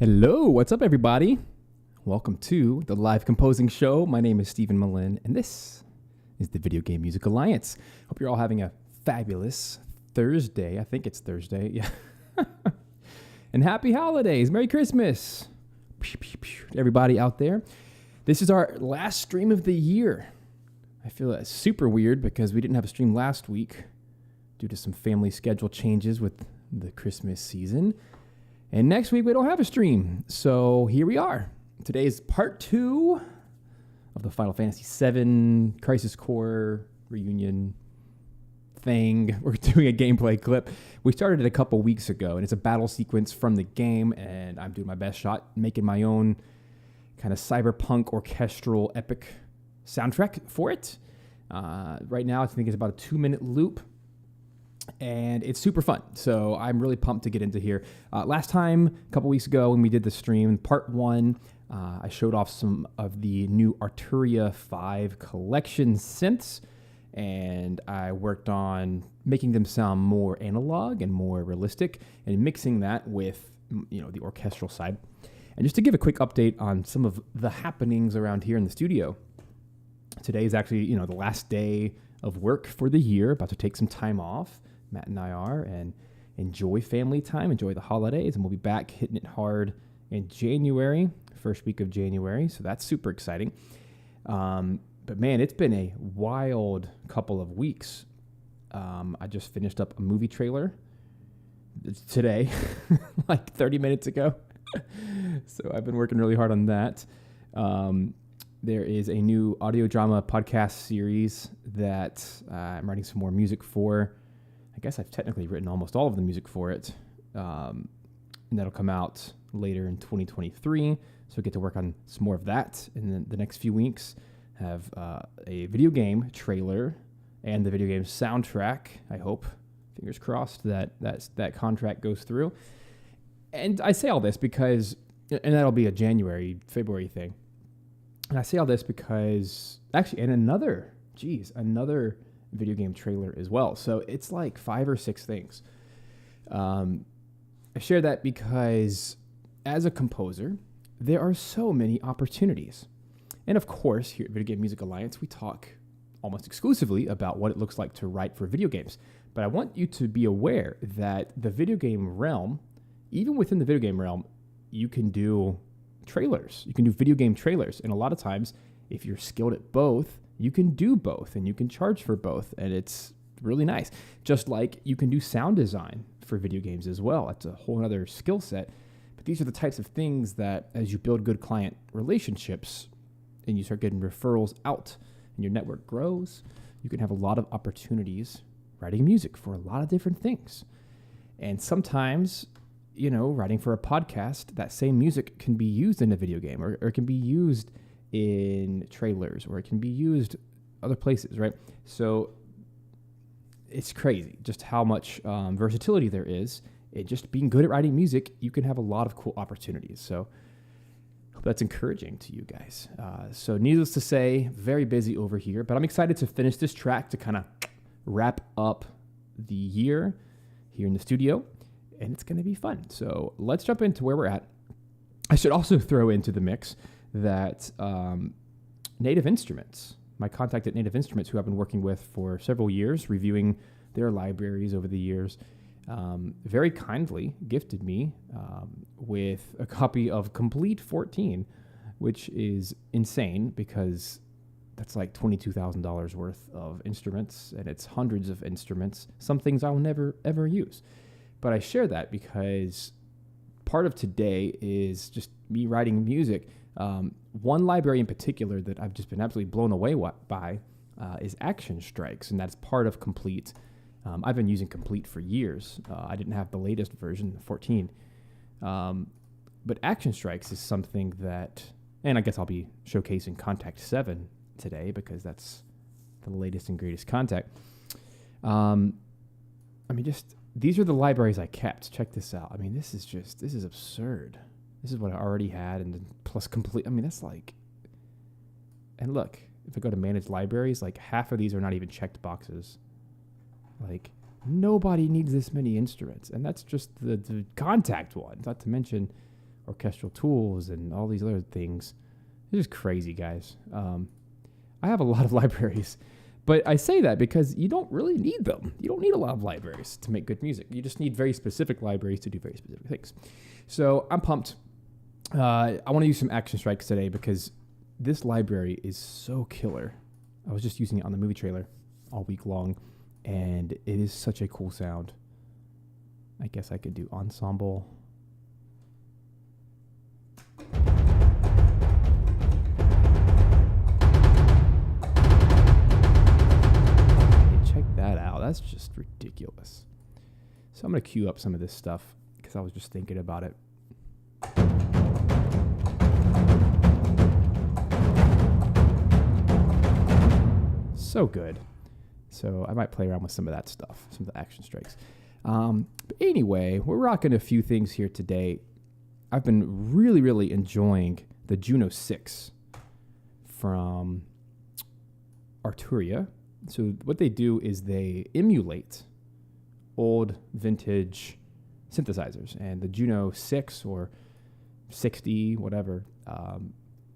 Hello, what's up, everybody? Welcome to the Live Composing Show. My name is Stephen Melin, and this is the Video Game Music Alliance. Hope you're all having a fabulous Thursday. I think it's Thursday, yeah. And happy holidays. Merry Christmas. Everybody out there. This is our last stream of the year. I feel that's super weird because we didn't have a stream last week due to some family schedule changes with the Christmas season. And next week, we don't have a stream. So here we are. Today is part 2 of the Final Fantasy VII Crisis Core Reunion thing. We're doing a gameplay clip. We started it a couple weeks ago, and it's a battle sequence from the game, and I'm doing my best shot, making my own kind of cyberpunk orchestral epic soundtrack for it. Right now, I think it's about a 2-minute loop. And it's super fun. So I'm really pumped to get into here. Last time, a couple weeks ago, when we did the stream, part 1, I showed off some of the new Arturia 5 collection synths. And I worked on making them sound more analog and more realistic and mixing that with, the orchestral side. And just to give a quick update on some of the happenings around here in the studio. Today is actually, the last day of work for the year, about to take some time off. Matt and I are, and enjoy family time, enjoy the holidays, and we'll be back hitting it hard in January, first week of January, so that's super exciting. But man, it's been a wild couple of weeks. I just finished up a movie trailer today, like 30 minutes ago, so I've been working really hard on that. There is a new audio drama podcast series that I'm writing some more music for. I guess I've technically written almost all of the music for it. And that'll come out later in 2023. So I get to work on some more of that in the next few weeks. Have a video game trailer and the video game soundtrack. I hope, fingers crossed, that contract goes through. And I say all this because, and that'll be a February thing. And I say all this because, actually, and another video game trailer as well. So it's like 5 or 6 things. I share that because as a composer, there are so many opportunities. And of course, here at Video Game Music Alliance, we talk almost exclusively about what it looks like to write for video games. But I want you to be aware that the video game realm, even within the video game realm, you can do trailers. You can do video game trailers. And a lot of times, if you're skilled at both, you can do both and you can charge for both. And it's really nice. Just like you can do sound design for video games as well. That's a whole other skill set. But these are the types of things that as you build good client relationships and you start getting referrals out and your network grows, you can have a lot of opportunities writing music for a lot of different things. And sometimes, writing for a podcast, that same music can be used in a video game or it can be used in trailers, or it can be used other places, right? So it's crazy just how much versatility there is. Just being good at writing music, you can have a lot of cool opportunities. So hope that's encouraging to you guys. So needless to say, very busy over here, but I'm excited to finish this track to kind of wrap up the year here in the studio, and it's going to be fun. So let's jump into where we're at. I should also throw into the mix that Native Instruments, my contact at Native Instruments, who I've been working with for several years, reviewing their libraries over the years, very kindly gifted me with a copy of Complete 14, which is insane because that's like $22,000 worth of instruments, and it's hundreds of instruments, some things I'll never, ever use. But I share that because part of today is just me writing music. One library in particular that I've just been absolutely blown away by is Action Strikes, and that's part of Complete. I've been using Complete for years. I didn't have the latest version, 14. But Action Strikes is something that, and I guess I'll be showcasing Contact 7 today because that's the latest and greatest Contact. These are the libraries I kept. Check this out. This is absurd. This is what I already had, and then plus Complete. That's like, and look, if I go to manage libraries, like half of these are not even checked boxes. Like, nobody needs this many instruments, and that's just the Contact one, not to mention orchestral tools and all these other things. It's just crazy, guys. I have a lot of libraries, but I say that because you don't really need them. You don't need a lot of libraries to make good music. You just need very specific libraries to do very specific things. So I'm pumped. I want to use some action strikes today because this library is so killer. I was just using it on the movie trailer all week long, and it is such a cool sound. I guess I could do ensemble. Check that out. That's just ridiculous. So I'm going to cue up some of this stuff because I was just thinking about it. So good. So I might play around with some of that stuff, some of the action strikes. But anyway, we're rocking a few things here today. I've been really, really enjoying the Juno 6 from Arturia. So what they do is they emulate old vintage synthesizers. And the Juno 6 or 60, whatever,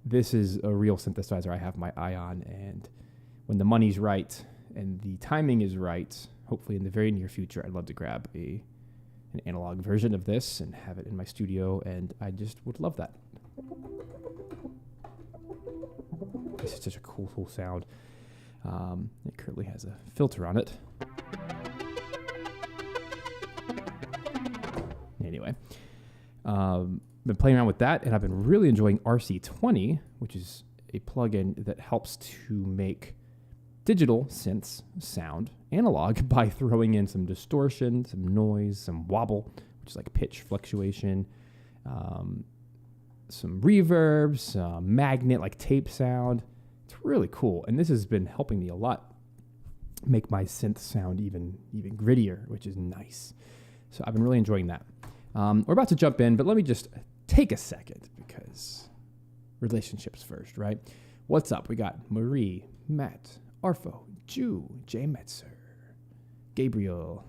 this is a real synthesizer I have my eye on. And when the money's right and the timing is right, hopefully in the very near future, I'd love to grab an analog version of this and have it in my studio, and I just would love that. This is such a cool sound. It currently has a filter on it. Anyway, been playing around with that, and I've been really enjoying RC20, which is a plugin that helps to make digital synths sound analog by throwing in some distortion, some noise, some wobble, which is like pitch fluctuation, some reverb, some magnet, like tape sound. It's really cool. And this has been helping me a lot make my synth sound even grittier, which is nice. So I've been really enjoying that. We're about to jump in, but let me just take a second because relationships first, right? What's up? We got Marie, Matt, Arfo, Jew, Jay Metzer, Gabriel.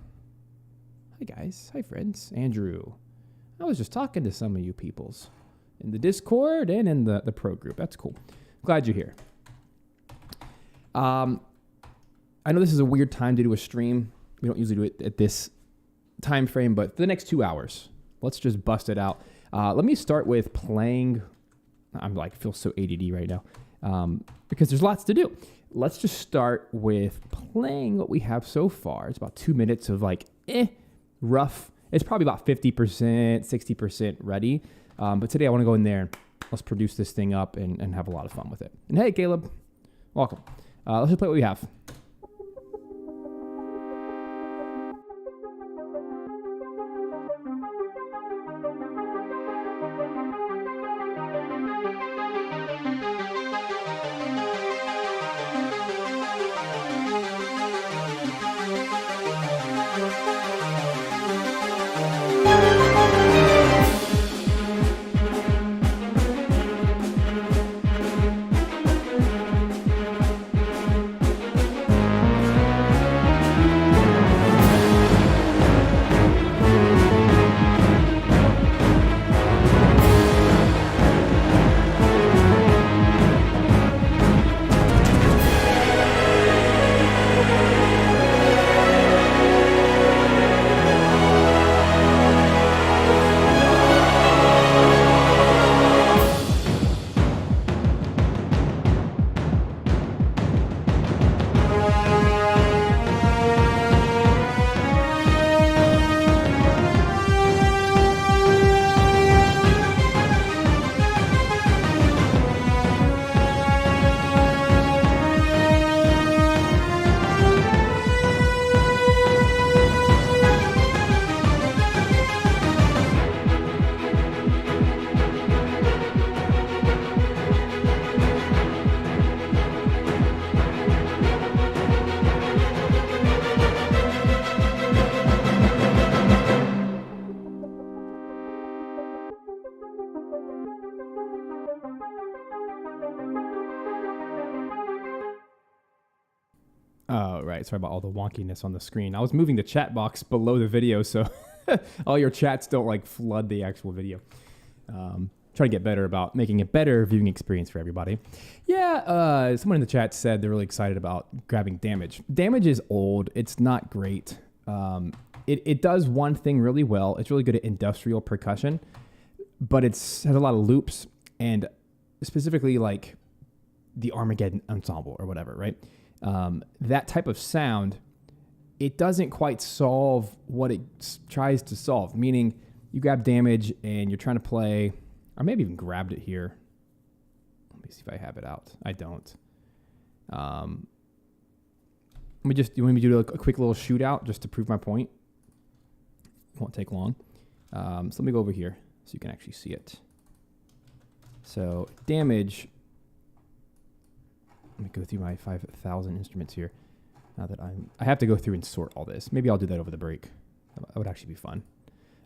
Hi, guys. Hi, friends. Andrew. I was just talking to some of you peoples in the Discord and in the pro group. That's cool. Glad you're here. I know this is a weird time to do a stream. We don't usually do it at this time frame, but for the next 2 hours, let's just bust it out. Let me start with playing. I'm like, feel so ADD right now because there's lots to do. Let's just start with playing what we have so far. It's about 2 minutes of like, rough. It's probably about 50%, 60% ready. But today I want to go in there. Let's produce this thing up and have a lot of fun with it. And hey, Caleb, welcome. Let's just play what we have. Oh, right. Sorry about all the wonkiness on the screen. I was moving the chat box below the video, so all your chats don't like flood the actual video. Try to get better about making a better viewing experience for everybody. Yeah, someone in the chat said they're really excited about grabbing damage. Damage is old. It's not great. It does one thing really well. It's really good at industrial percussion, but it has a lot of loops, and specifically like the Armageddon ensemble or whatever, right? That type of sound, it doesn't quite solve what it tries to solve, meaning you grab damage and you're trying to play, or maybe even grabbed it here. Let me see if I have it out. I don't. You want me to do a quick little shootout just to prove my point? It won't take long. So let me go over here so you can actually see it. So damage, let me go through my 5,000 instruments here. Now that I have to go through and sort all this. Maybe I'll do that over the break. That would actually be fun.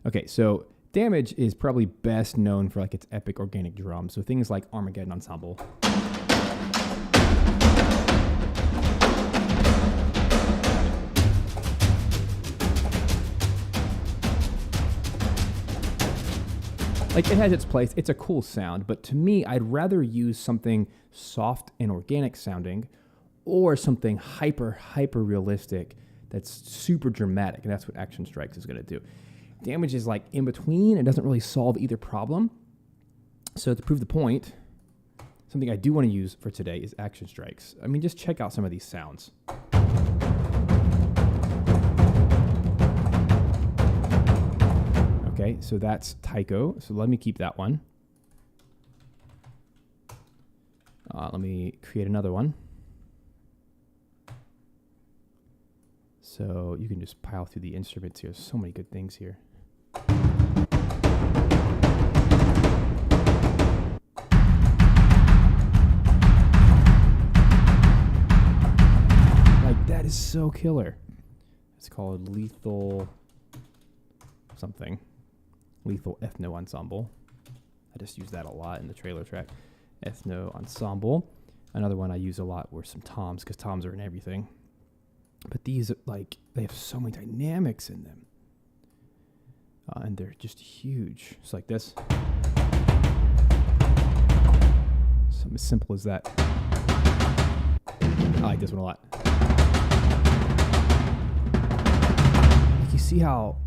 Okay, so damage is probably best known for like its epic organic drum. So things like Armageddon ensemble. Like, it has its place. It's a cool sound, but to me, I'd rather use something soft and organic sounding, or something hyper realistic that's super dramatic, and that's what Action Strikes is going to do. Damage is like in between. It doesn't really solve either problem. So to prove the point, something I do want to use for today is Action Strikes. I mean, just check out some of these sounds. Okay, so that's Taiko. So let me keep that one. Let me create another one. So you can just pile through the instruments here. So many good things here. Like, that is so killer. It's called Lethal something. Lethal Ethno Ensemble. I just use that a lot in the trailer track. Ethno Ensemble. Another one I use a lot were some toms, because toms are in everything. But these, like, they have so many dynamics in them. And they're just huge. Just like this. Something as simple as that. I like this one a lot. Like, you see how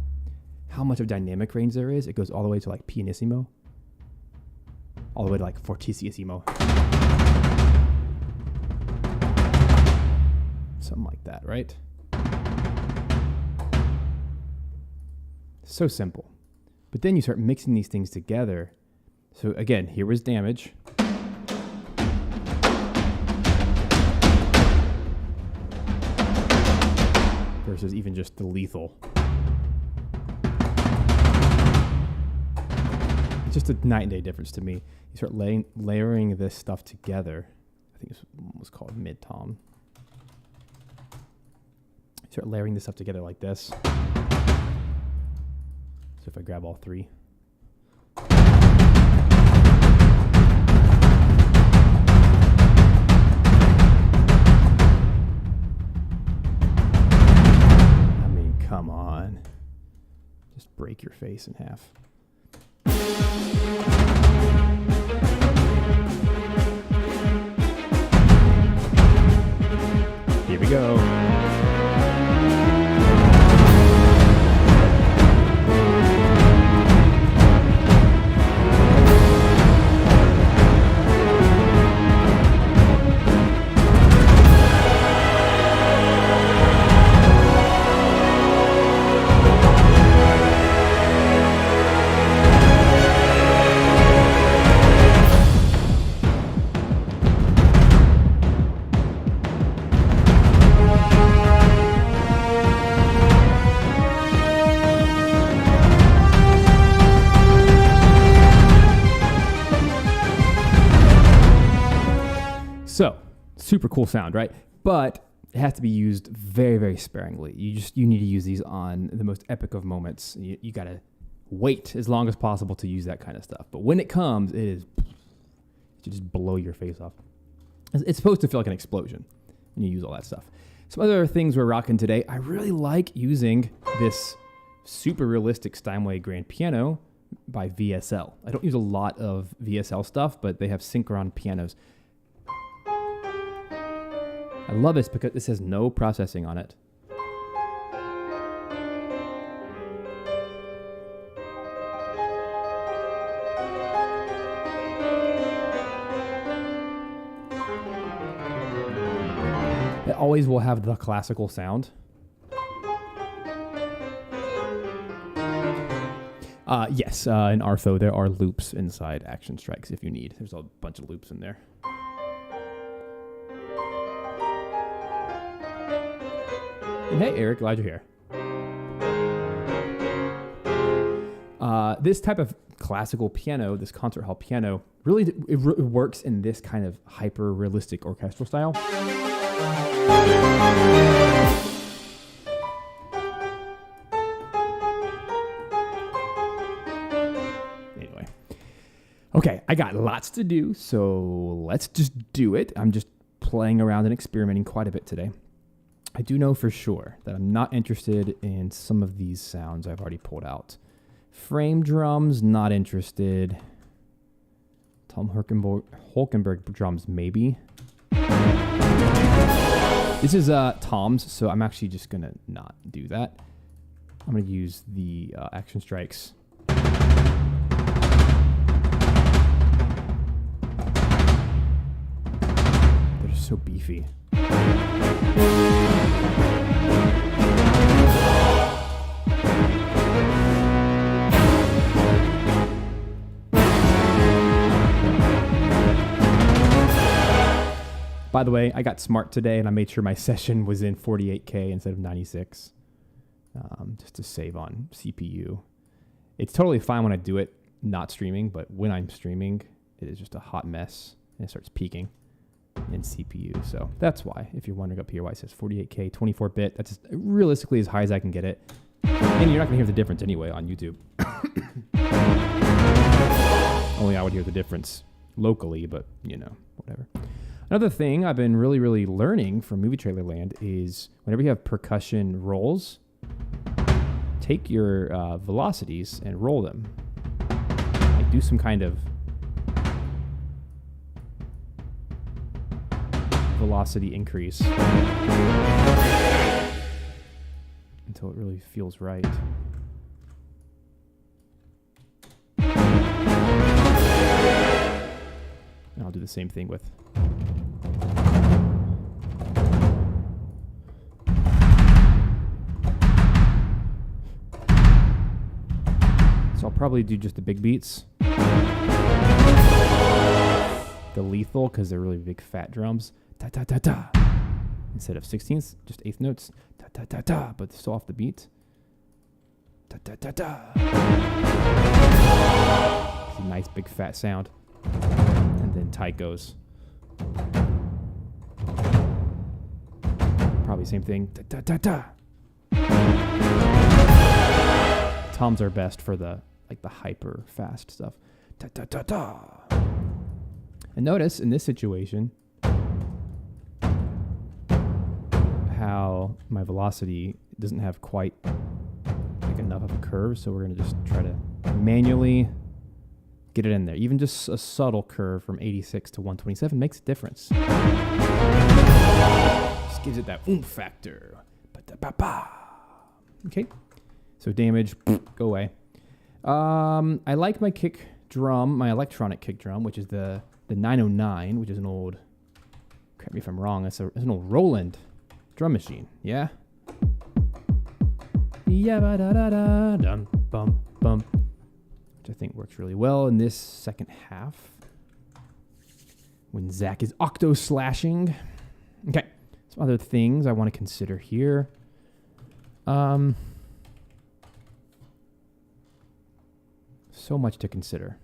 much of dynamic range there is? It goes all the way to like pianissimo. All the way to like fortissimo. Something like that, right? So simple. But then you start mixing these things together. So again, here was damage. Versus even just the lethal. It's just a night and day difference to me. You start layering this stuff together. I think this was called mid-tom. You start layering this stuff together like this. So if I grab all three. I mean, come on. Just break your face in half. Here we go. So, super cool sound, right? But it has to be used very, very sparingly. You need to use these on the most epic of moments. You got to wait as long as possible to use that kind of stuff. But when it comes, you just blow your face off. It's supposed to feel like an explosion when you use all that stuff. Some other things we're rocking today. I really like using this super realistic Steinway grand piano by VSL. I don't use a lot of VSL stuff, but they have Synchron pianos. I love this because this has no processing on it. It always will have the classical sound. Yes, in Artho, there are loops inside Action Strikes if you need. There's a bunch of loops in there. And hey, Eric, glad you're here. This type of classical piano, this concert hall piano, really it works in this kind of hyper-realistic orchestral style. Anyway. Okay, I got lots to do, so let's just do it. I'm just playing around and experimenting quite a bit today. I do know for sure that I'm not interested in some of these sounds I've already pulled out. Frame drums, not interested. Tom Hulkenberg drums, maybe. This is Tom's, so I'm actually just going to not do that. I'm going to use the Action Strikes. They're so beefy. By the way, I got smart today and I made sure my session was in 48K instead of 96, just to save on CPU. It's totally fine when I do it not streaming, but when I'm streaming, it is just a hot mess and it starts peaking in CPU. So that's why, if you're wondering up here why it says 48K, 24-bit, that's realistically as high as I can get it. And you're not going to hear the difference anyway on YouTube. Only I would hear the difference locally, but, you know, whatever. Another thing I've been really learning from Movie Trailer Land is whenever you have percussion rolls, take your velocities and roll them. Like do some kind of velocity increase until it really feels right. And I'll do the same thing with so I'll probably do just the big beats. The lethal, because they're really big fat drums. Da da da da. Instead of 16ths, just eighth notes. Da da da da, but still off the beat. Da da da da. It's a nice big fat sound. And then tight goes. Probably same thing. Da da da da. Toms are best for the hyper fast stuff. Da da da da. And notice in this situation how my velocity doesn't have quite enough of a curve, so we're going to just try to manually get it in there. Even just a subtle curve from 86 to 127 makes a difference. Just gives it that oomph factor. Okay, so damage, go away. I like my kick drum, my electronic kick drum, which is the 909, which is an old, correct me if I'm wrong, it's an old Roland drum machine, yeah? Dum bum bum, which I think works really well in this second half when Zach is octo slashing. Okay, some other things I want to consider here. So much to consider.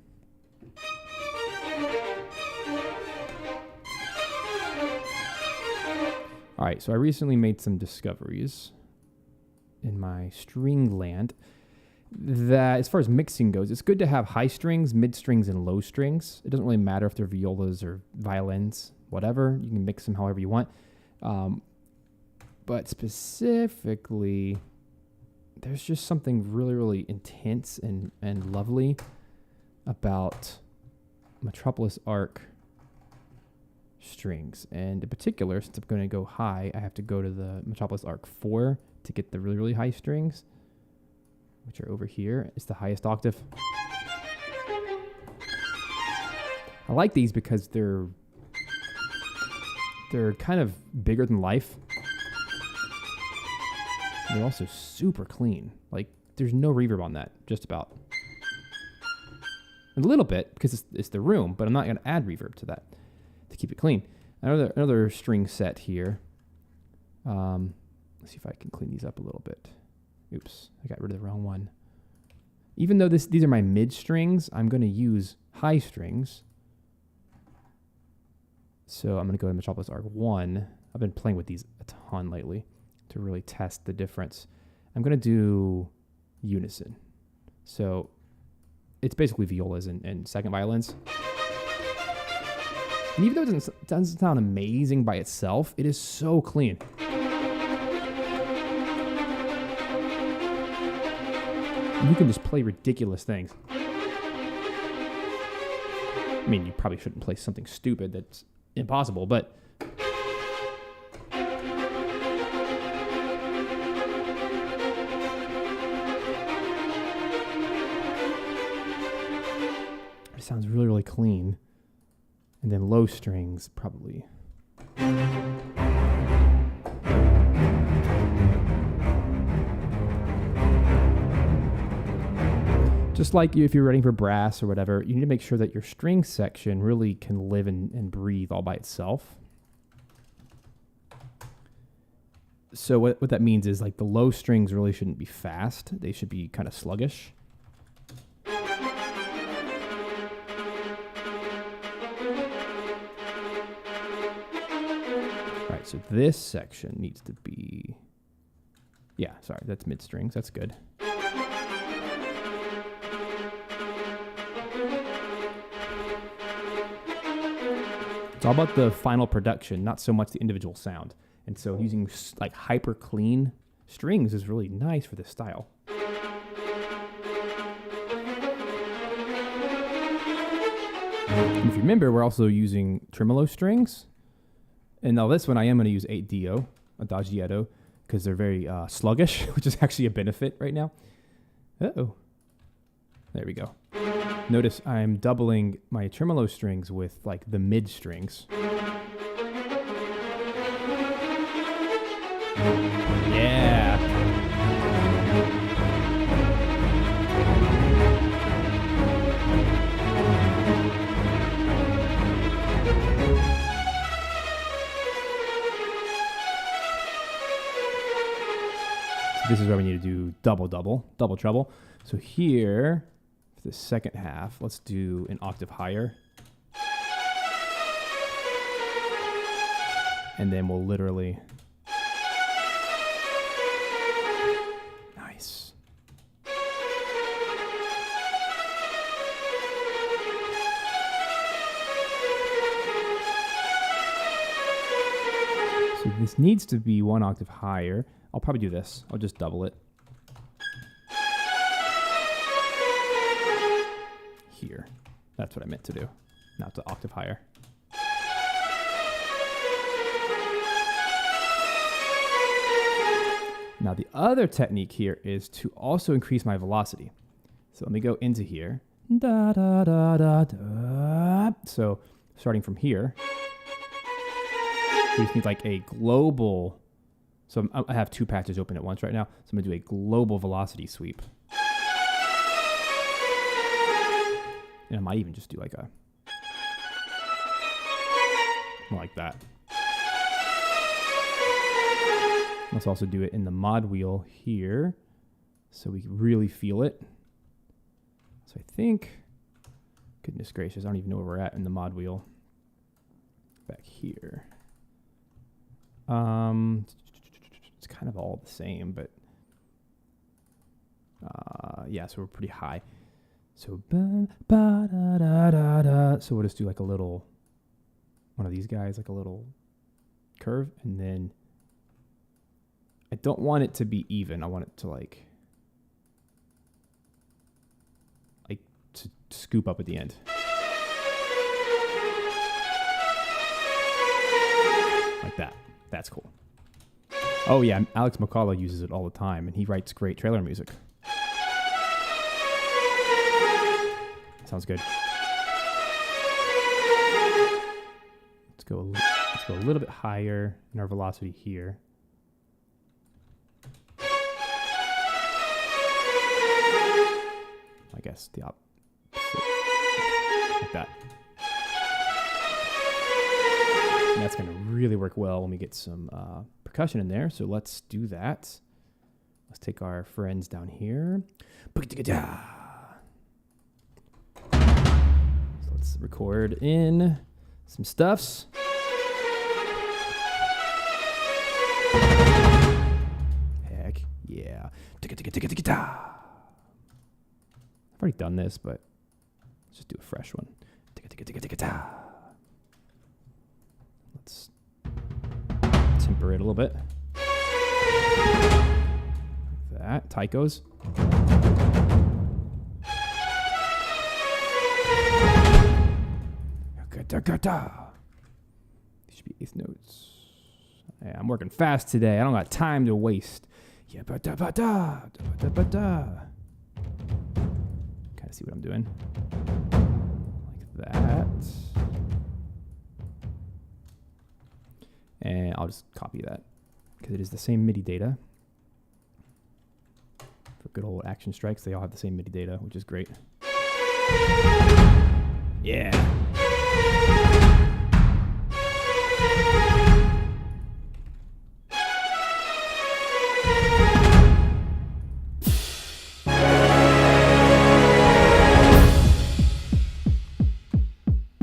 All right, so I recently made some discoveries in my string land that, as far as mixing goes, it's good to have high strings, mid strings, and low strings. It doesn't really matter if they're violas or violins, whatever. You can mix them however you want. But specifically, there's just something really, really intense and lovely about Metropolis Arc strings. And in particular, since I'm going to go high, I have to go to the Metropolis Arc 4 to get the really, really high strings, which are over here. It's the highest octave. I like these because they're kind of bigger than life. They're also super clean. Like, there's no reverb on that, just about. A little bit, because it's the room, but I'm not going to add reverb to that to keep it clean. Another string set here. Let's see if I can clean these up a little bit. Oops, I got rid of the wrong one. Even though these are my mid strings, I'm going to use high strings. So I'm going to go to Metropolis Arc 1. I've been playing with these a ton lately to really test the difference. I'm going to do unison. So it's basically violas and second violins. And even though it doesn't sound amazing by itself, it is so clean. And you can just play ridiculous things. I mean, you probably shouldn't play something stupid that's impossible, but it sounds really, really clean. And then low strings, probably. Just like if you're writing for brass or whatever, you need to make sure that your string section really can live and breathe all by itself. So what that means is, like, the low strings really shouldn't be fast. They should be kind of sluggish. So this section needs to be, yeah, sorry, that's mid strings. That's good. It's all about the final production, not so much the individual sound. And so using like hyper clean strings is really nice for this style. And if you remember, we're also using tremolo strings. And now this one, I am going to use 8-Dio, Adagietto, because they're very sluggish, which is actually a benefit right now. Uh-oh. There we go. Notice I'm doubling my tremolo strings with, like, the mid strings. Yeah. This is where we need to do double treble. So here, for the second half, let's do an octave higher. And then we'll literally... Nice. So this needs to be one octave higher. I'll probably do this. I'll just double it. Here. That's what I meant to do. Not the octave higher. Now the other technique here is to also increase my velocity. So let me go into here. Da, da, da, da, da. So starting from here, we just need like a global... So I have two patches open at once right now. So I'm going to do a global velocity sweep. And I might even just do like a... like that. Let's also do it in the mod wheel here, so we can really feel it. So I think... Goodness gracious, I don't even know where we're at in the mod wheel. Back here. It's kind of all the same, but yeah, so we're pretty high. So ba, ba, da, da, da, da. So we'll just do like a little one of these guys, like a little curve, and then I don't want it to be even. I want it to like scoop up at the end. Like that. That's cool. Oh yeah, Alex McCullough uses it all the time, and he writes great trailer music. Sounds good. Let's go a little bit higher in our velocity here. I guess the opposite. Like that. And that's going to really work well when we get some percussion in there. So let's do that. Let's take our friends down here. So let's record in some stuffs. Heck yeah. I've already done this, but let's just do a fresh one. Let's temper it a little bit. Like that. Taikos. These should be eighth notes. Yeah, I'm working fast today. I don't got time to waste. Yeah, kind of see what I'm doing. Like that. And I'll just copy that because it is the same MIDI data. For good old action strikes, they all have the same MIDI data, which is great. Yeah.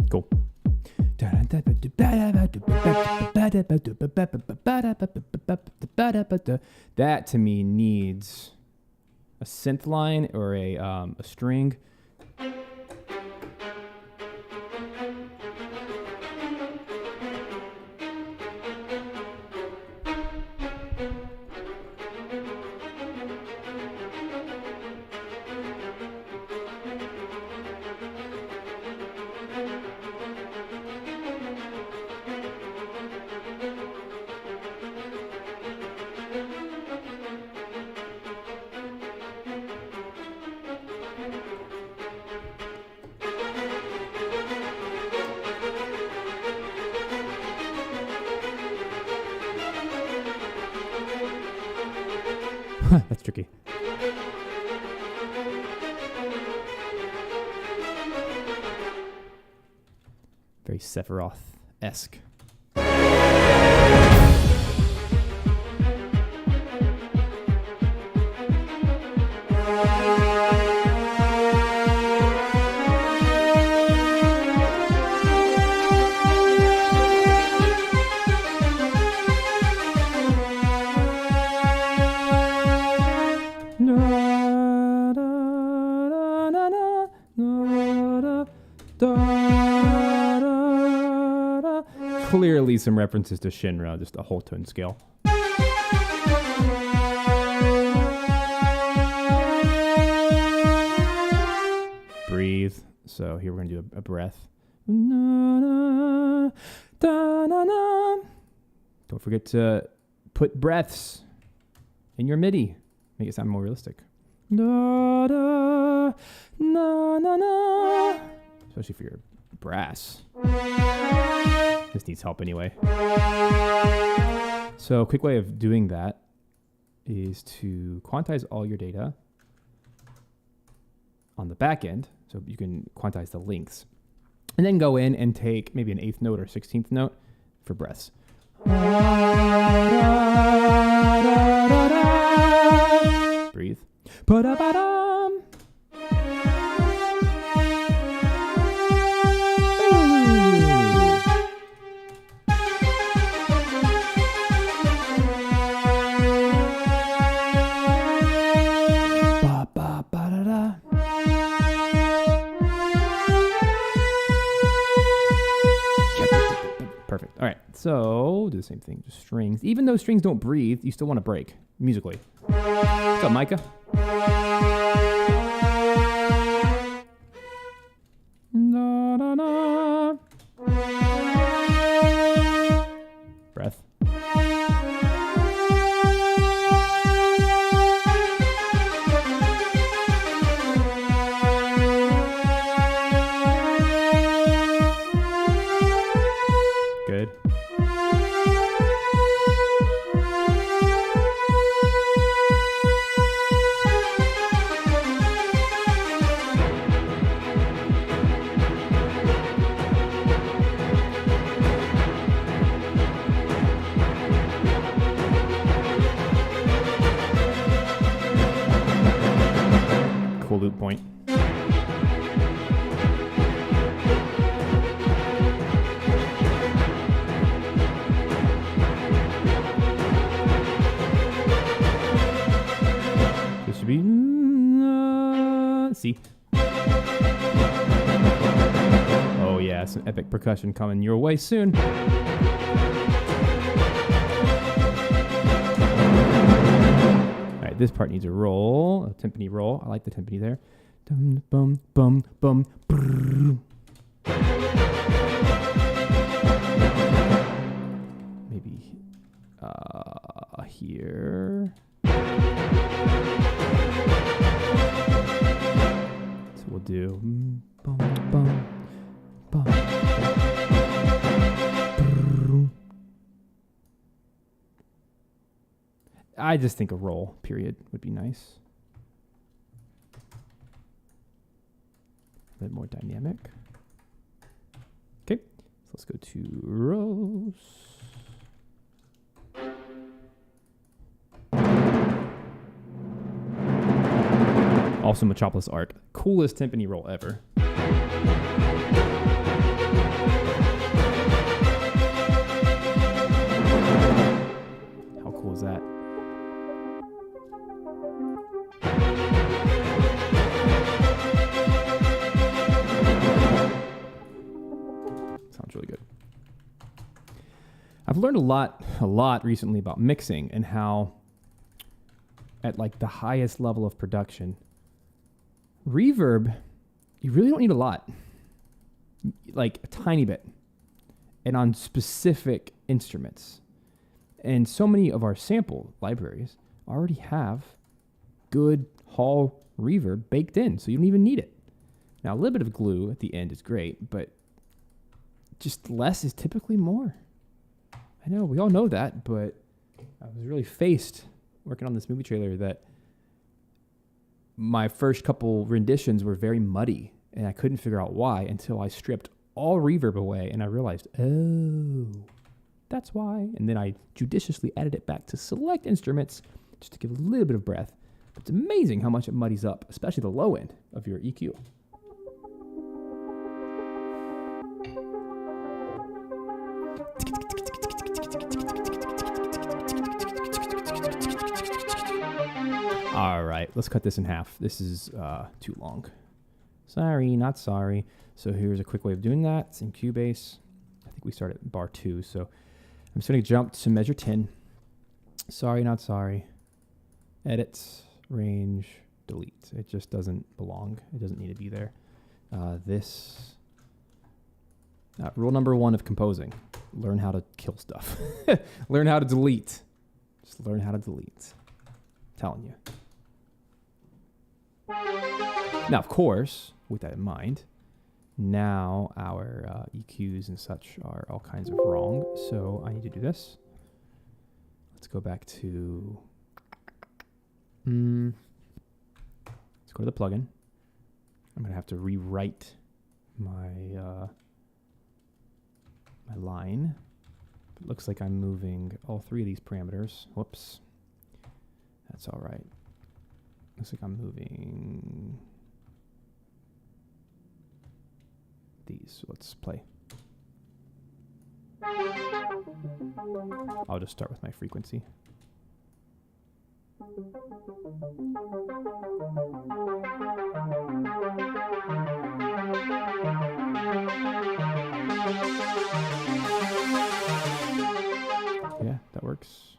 Cool. That to me needs a synth line or a string. That's tricky. Very Sephiroth-esque. Clearly some references to Shinra, just a whole tone scale. Breathe. So here we're going to do a breath. Don't forget to put breaths in your MIDI. Make it sound more realistic. Especially for your brass. This needs help anyway. So a quick way of doing that is to quantize all your data on the back end. So you can quantize the lengths. And then go in and take maybe an 8th note or 16th note for breaths. Breathe. Perfect. All right. So do the same thing. Just strings. Even though strings don't breathe, you still want to break musically. What's up, Micah? easy. Oh yeah, some epic percussion coming your way soon. All right, this part needs a roll, a timpani roll. I like the timpani there. Dum bum bum bum. Brrr. Maybe here. So we'll do bum bum bum. Brrr. I just think a roll period would be nice. A bit more dynamic. Okay, so let's go to rows. Also Metropolis Arc. Coolest timpani roll ever. How cool is that? Sounds really good. I've learned a lot recently about mixing and how at like the highest level of production, reverb, you really don't need a lot, like a tiny bit, and on specific instruments. And so many of our sample libraries already have good hall reverb baked in, so you don't even need it. Now, a little bit of glue at the end is great, but just less is typically more. I know, we all know that, but I was really faced working on this movie trailer that my first couple renditions were very muddy, and I couldn't figure out why until I stripped all reverb away, and I realized, oh, that's why. And then I judiciously added it back to select instruments just to give a little bit of breath. It's amazing how much it muddies up, especially the low end of your EQ. All right, let's cut this in half. This is too long. Sorry, not sorry. So here's a quick way of doing that. It's in Cubase. I think we start at bar 2. So I'm just going to jump to measure 10. Sorry, not sorry. Edit, range, delete. It just doesn't belong. It doesn't need to be there. Rule number 1 of composing. Learn how to kill stuff. Learn how to delete. Just learn how to delete. I'm telling you. Now, of course, with that in mind, now our EQs and such are all kinds of wrong. So I need to do this. Let's go back to... let's go to the plugin. I'm going to have to rewrite my my line. It looks like I'm moving all 3 of these parameters. Whoops. That's all right. Looks like I'm moving these. So let's play. I'll just start with my frequency. Yeah, that works.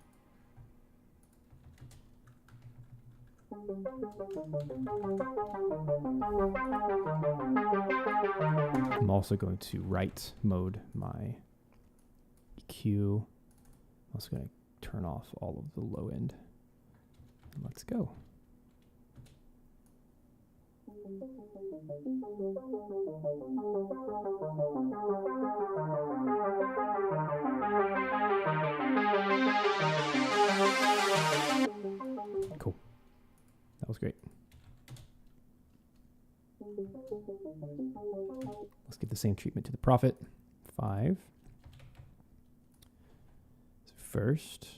I'm also going to right mode my EQ. I'm also going to turn off all of the low end. And let's go. Cool. That was great. Let's give the same treatment to the Prophet. 5. So first,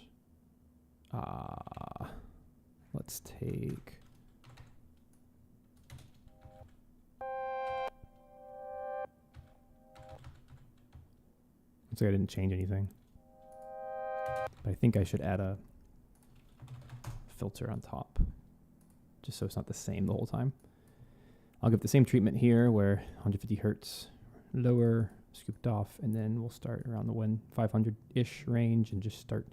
let's take... Looks like I didn't change anything. But I think I should add a filter on top, just so it's not the same the whole time. I'll give the same treatment here where 150 hertz lower, scooped off, and then we'll start around the 500-ish range and just start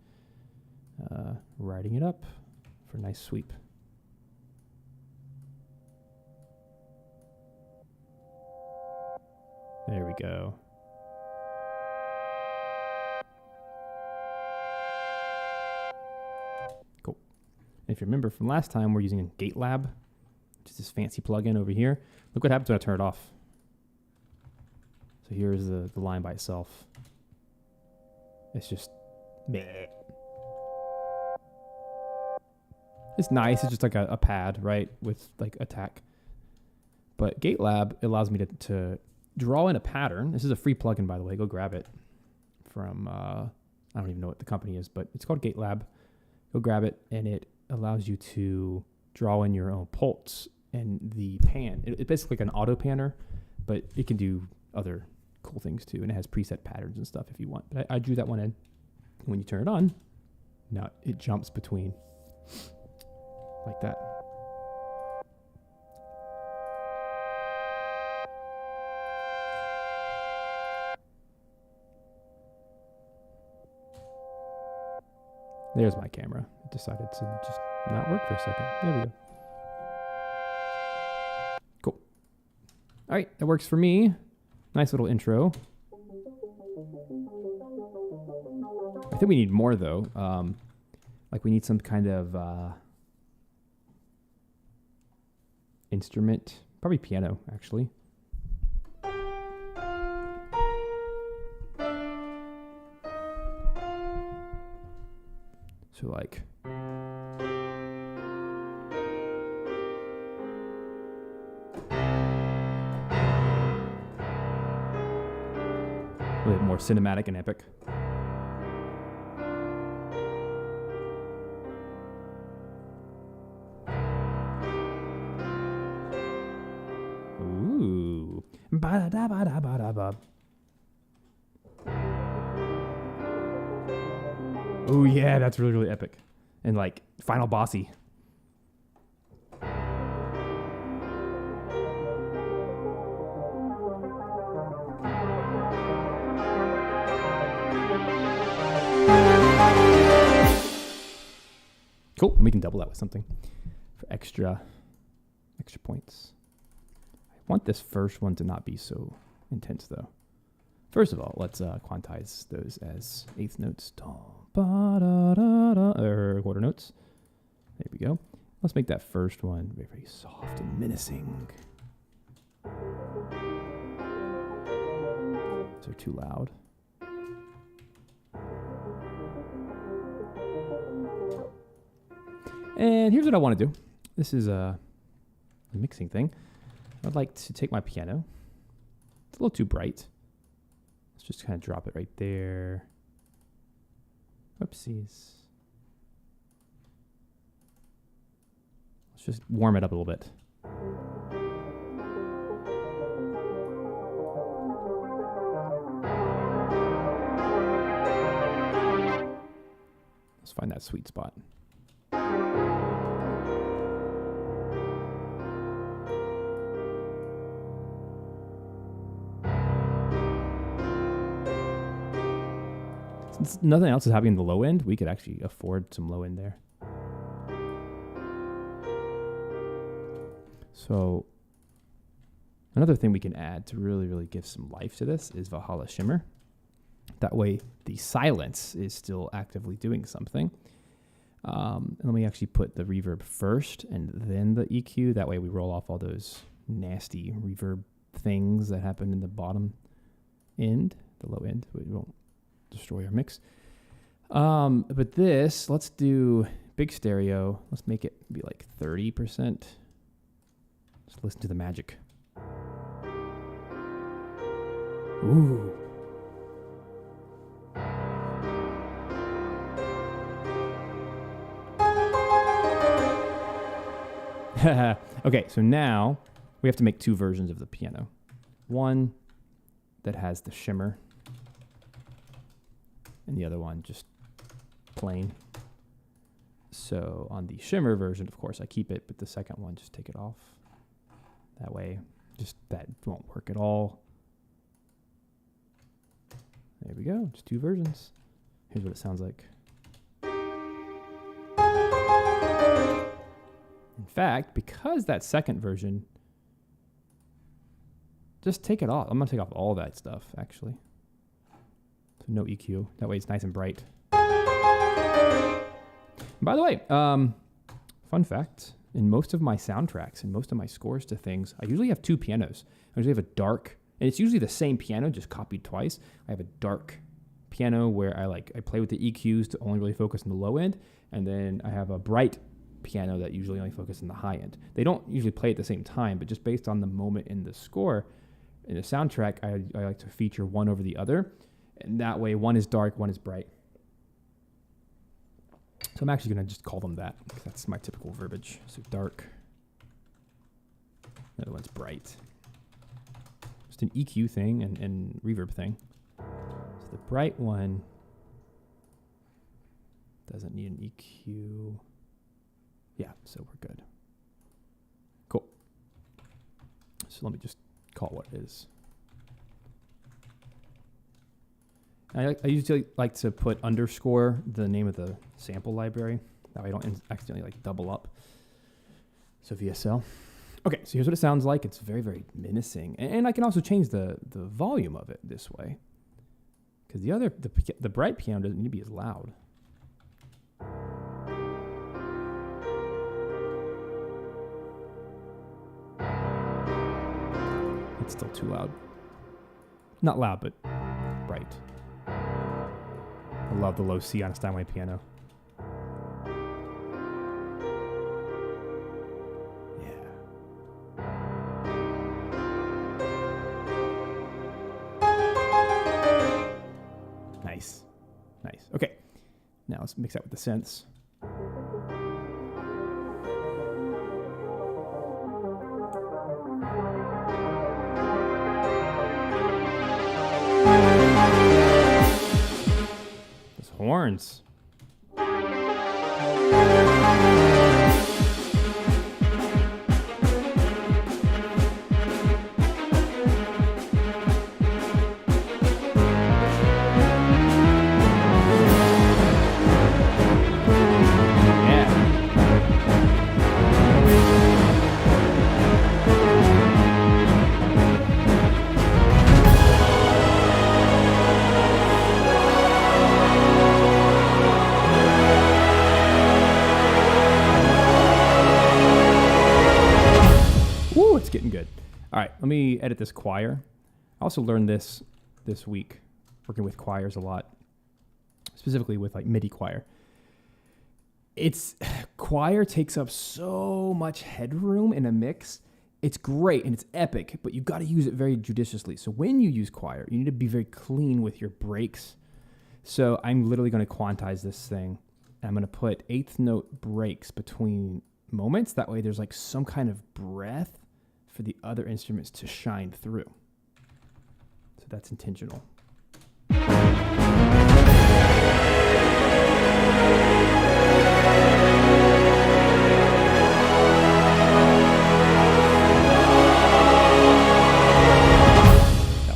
riding it up for a nice sweep. There we go. Cool. And if you remember from last time, we're using GateLab, which is this fancy plugin over here. Look what happens when I turn it off. So here's the line by itself. It's just meh. It's nice. It's just like a pad, right, with like attack. But GateLab allows me to draw in a pattern. This is a free plugin, by the way. Go grab it from, I don't even know what the company is, but it's called GateLab. Go grab it, and it allows you to draw in your own pulse and the pan. It's basically like an auto panner, but it can do other cool things too, and it has preset patterns and stuff if you want. But I drew that one in. When you turn it on, now it jumps between like that. There's my camera. It decided to just not work for a second. There we go. Cool. All right, that works for me. Nice little intro. I think we need more though. Like we need some kind of instrument, probably piano actually. So like a little more cinematic and epic. Ooh. Ba-da-da-ba-da-ba-da-ba. Oh yeah, that's really, really epic. And like final bossy. Cool, and we can double that with something for extra points. I want this first one to not be so intense though. First of all, let's quantize those as eighth notes. Or quarter notes. There we go. Let's make that first one very, very soft and menacing. Those are too loud. And here's what I want to do. This is a mixing thing. I'd like to take my piano. It's a little too bright. Let's just kind of drop it right there. Whoopsies. Let's just warm it up a little bit. Let's find that sweet spot. Since nothing else is happening in the low end, we could actually afford some low end there. So another thing we can add to really, really give some life to this is Valhalla Shimmer. That way the silence is still actively doing something. And then we actually put the reverb first and then the EQ. That way we roll off all those nasty reverb things that happen in the bottom end, the low end. We won't destroy our mix. But this, let's do big stereo. Let's make it be like 30%. Just listen to the magic. Ooh. Okay, so now we have to make two versions of the piano. One that has the shimmer, and the other one just plain. So on the shimmer version, of course, I keep it, but the second one, just take it off. That way, just that won't work at all. There we go, just 2 versions. Here's what it sounds like. In fact, because that second version, just take it off. I'm gonna take off all that stuff, actually. So no EQ, that way it's nice and bright. By the way, fun fact, in most of my soundtracks and most of my scores to things, I usually have 2 pianos. I usually have a dark, and it's usually the same piano, just copied twice. I have a dark piano where I play with the EQs to only really focus on the low end, and then I have a bright piano that usually only focuses on the high end. They don't usually play at the same time, but just based on the moment in the score, in the soundtrack, I like to feature one over the other, and that way one is dark, one is bright. So I'm actually going to just call them that, because that's my typical verbiage. So dark, the other one's bright. Just an EQ thing and reverb thing. So the bright one doesn't need an EQ. Yeah, so we're good. Cool. So let me just call it what it is. I usually like to put underscore the name of the sample library. That way I don't accidentally double up. So VSL. Okay, so here's what it sounds like. It's very, very menacing. And I can also change the volume of it this way. Because the bright piano doesn't need to be as loud. It's still too loud. Not loud, but bright. I love the low C on a Steinway piano. Yeah. Nice. Nice. Okay. Now let's mix that with the synths. Horns. Getting good. All right, let me edit this choir. I also learned this week, working with choirs a lot, specifically with MIDI choir. Choir takes up so much headroom in a mix. It's great and it's epic, but you got to use it very judiciously. So when you use choir, you need to be very clean with your breaks. So I'm literally going to quantize this thing. I'm going to put 8th note breaks between moments. That way there's some kind of breath for the other instruments to shine through. So that's intentional. That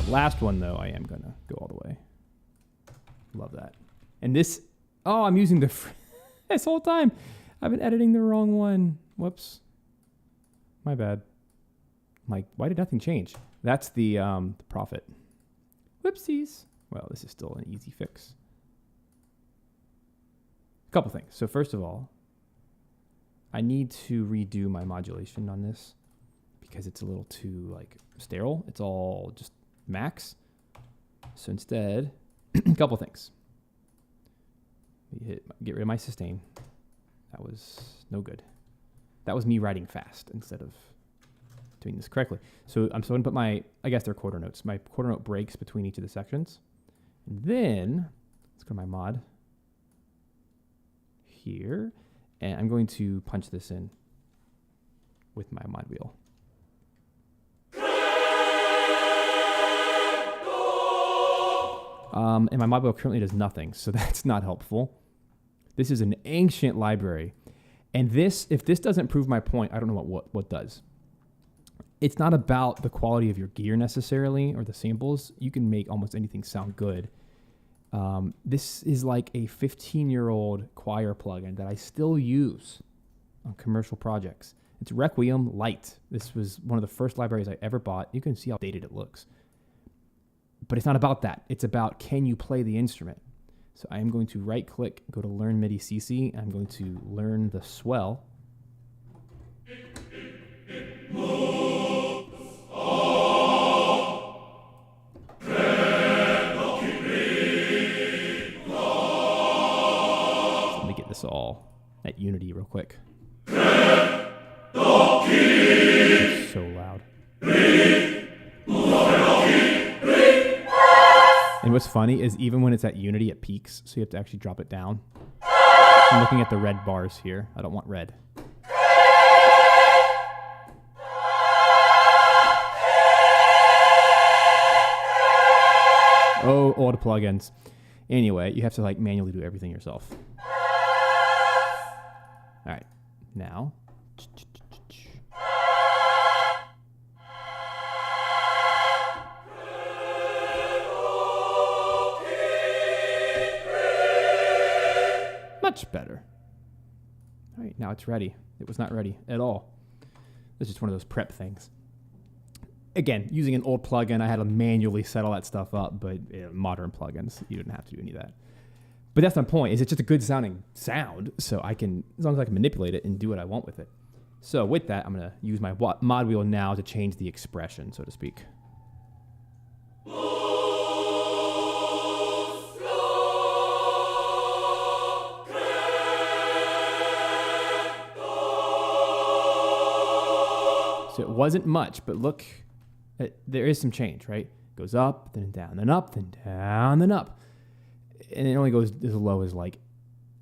last one, though, I am going to go all the way. Love that. And this, I'm using this whole time. I've been editing the wrong one. Whoops. My bad. Why did nothing change? That's the Prophet. Whoopsies. Well, this is still an easy fix. A couple things. So first of all, I need to redo my modulation on this because it's a little too sterile. It's all just max. So instead, a couple things. Get rid of my sustain. That was no good. That was me writing fast instead of doing this correctly. So I'm going to put I guess they're quarter notes. My quarter note breaks between each of the sections. And then, let's go to my mod here. And I'm going to punch this in with my mod wheel. And my mod wheel currently does nothing, so that's not helpful. This is an ancient library. And if this doesn't prove my point, I don't know what does. it's not about the quality of your gear necessarily or the samples. You can make almost anything sound good. This is like a 15-year-old choir plugin that I still use on commercial projects. It's Requiem Lite. This was one of the first libraries I ever bought. You can see how dated it looks. But it's not about that. It's about, can you play the instrument? So I am going to right-click, go to Learn MIDI CC. I'm going to learn the swell. This all at unity real quick. It's so loud. And what's funny is even when it's at unity, it peaks, so you have to actually drop it down. I'm looking at the red bars here. I don't want red. Oh, all the plugins. Anyway, you have to like manually do everything yourself. All right, now. Much better. All right, now it's ready. It was not ready at all. This is just one of those prep things. Again, using an old plugin, I had to manually set all that stuff up, but modern plugins, you didn't have to do any of that. But that's my point, is it's just a good sounding sound, so I can, as long as I can manipulate it and do what I want with it. So with that, I'm going to use my mod wheel now to change the expression, so to speak. So it wasn't much, but look, there is some change, right? It goes up, then down, then up, then down, then up. And it only goes as low as like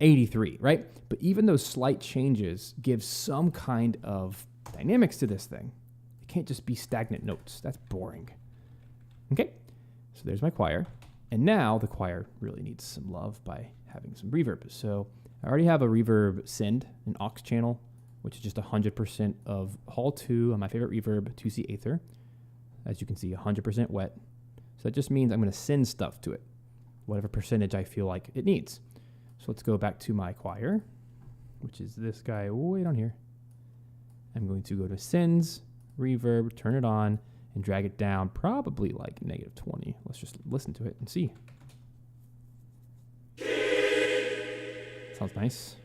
83, right? But even those slight changes give some kind of dynamics to this thing. It can't just be stagnant notes. That's boring. Okay, so there's my choir. And now the choir really needs some love by having some reverb. So I already have a reverb send, an aux channel, which is just 100% of Hall 2 on my favorite reverb, 2C Aether. As you can see, 100% wet. So that just means I'm going to send stuff to it, whatever percentage I feel like it needs. So let's go back to my choir, which is this guy way down here. I'm going to go to sends, reverb, turn it on, and drag it down probably like -20. Let's just listen to it and see. Sounds nice.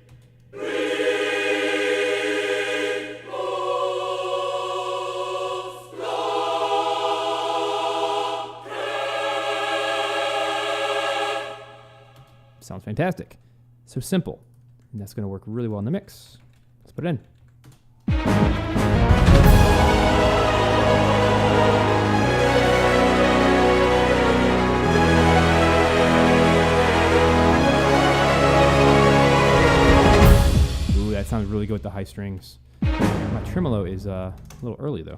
Sounds fantastic. So simple. And that's going to work really well in the mix. Let's put it in. Ooh, that sounds really good with the high strings. My tremolo is a little early though.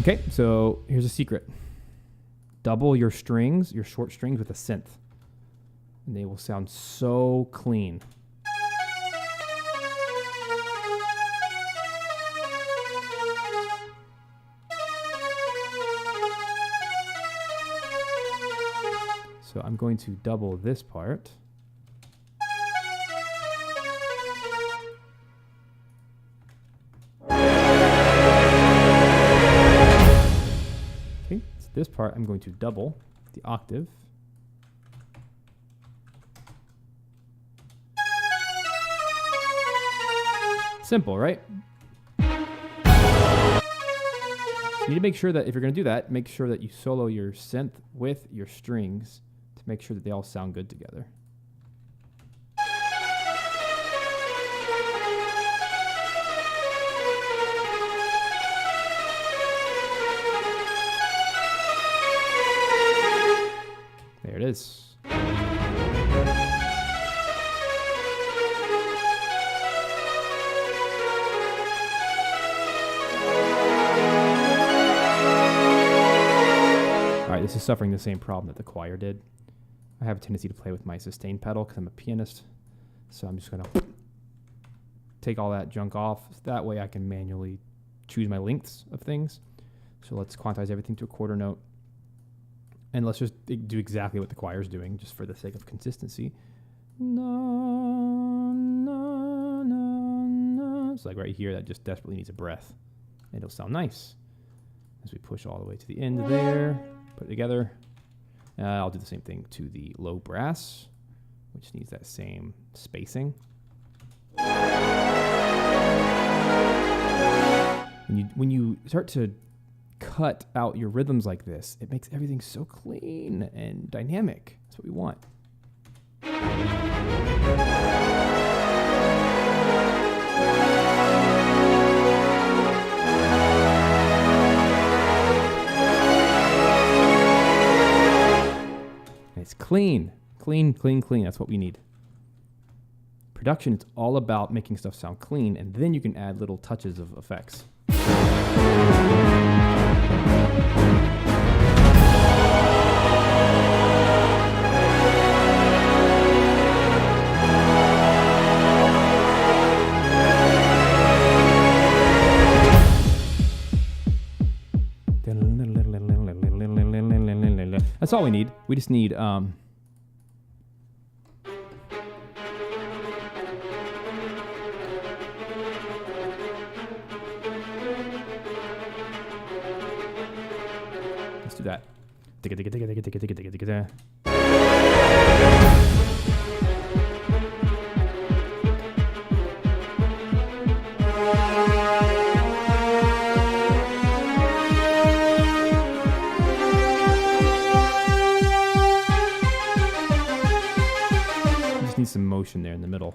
Okay, so here's a secret. Double your strings, your short strings with a synth. And they will sound so clean. So I'm going to double this part. This part, I'm going to double the octave. Simple, right? You need to make sure that if you're going to do that, make sure that you solo your synth with your strings to make sure that they all sound good together. There it is. suffering the same problem that the choir did. I have a tendency to play with my sustain pedal because I'm a pianist. So I'm just going to take all that junk off. That way I can manually choose my lengths of things. So let's quantize everything to a quarter note. And let's just do exactly what the choir's doing, just for the sake of consistency. No, no, no, no. It's like right here, that just desperately needs a breath. And it'll sound nice. As we push all the way to the end there, put it together. I'll do the same thing to the low brass, which needs that same spacing. When you start to cut out your rhythms like this, it makes everything so clean and dynamic. That's what we want. And it's clean, clean, clean, clean. That's what we need. Production, it's all about making stuff sound clean, and then you can add little touches of effects. That's all we need. We just need let's do that. Just need some motion there in the middle.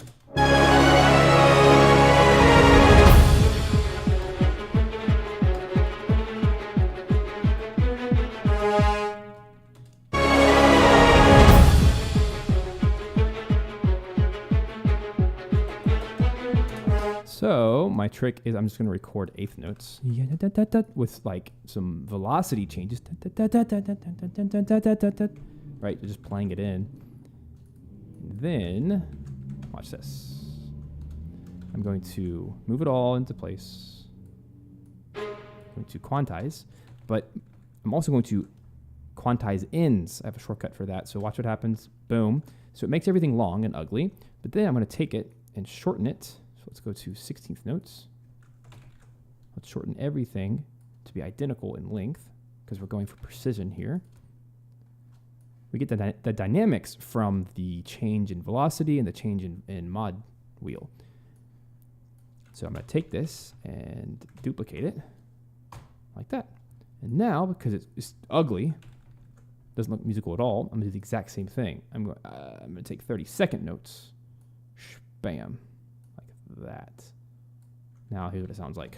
So my trick is I'm just going to record eighth notes with like some velocity changes. Right, just playing it in. Then, watch this. I'm going to move it all into place. I'm going to quantize, but I'm also going to quantize ends. I have a shortcut for that. So watch what happens. Boom. So it makes everything long and ugly, but then I'm going to take it and shorten it. So let's go to 16th notes. Let's shorten everything to be identical in length because we're going for precision here. We get the dynamics from the change in velocity and the change in mod wheel. So I'm going to take this and duplicate it like that. And now, because it's ugly, doesn't look musical at all, I'm going to do the exact same thing. I'm going to take 32nd notes. Bam. Like that. Now here's what it sounds like.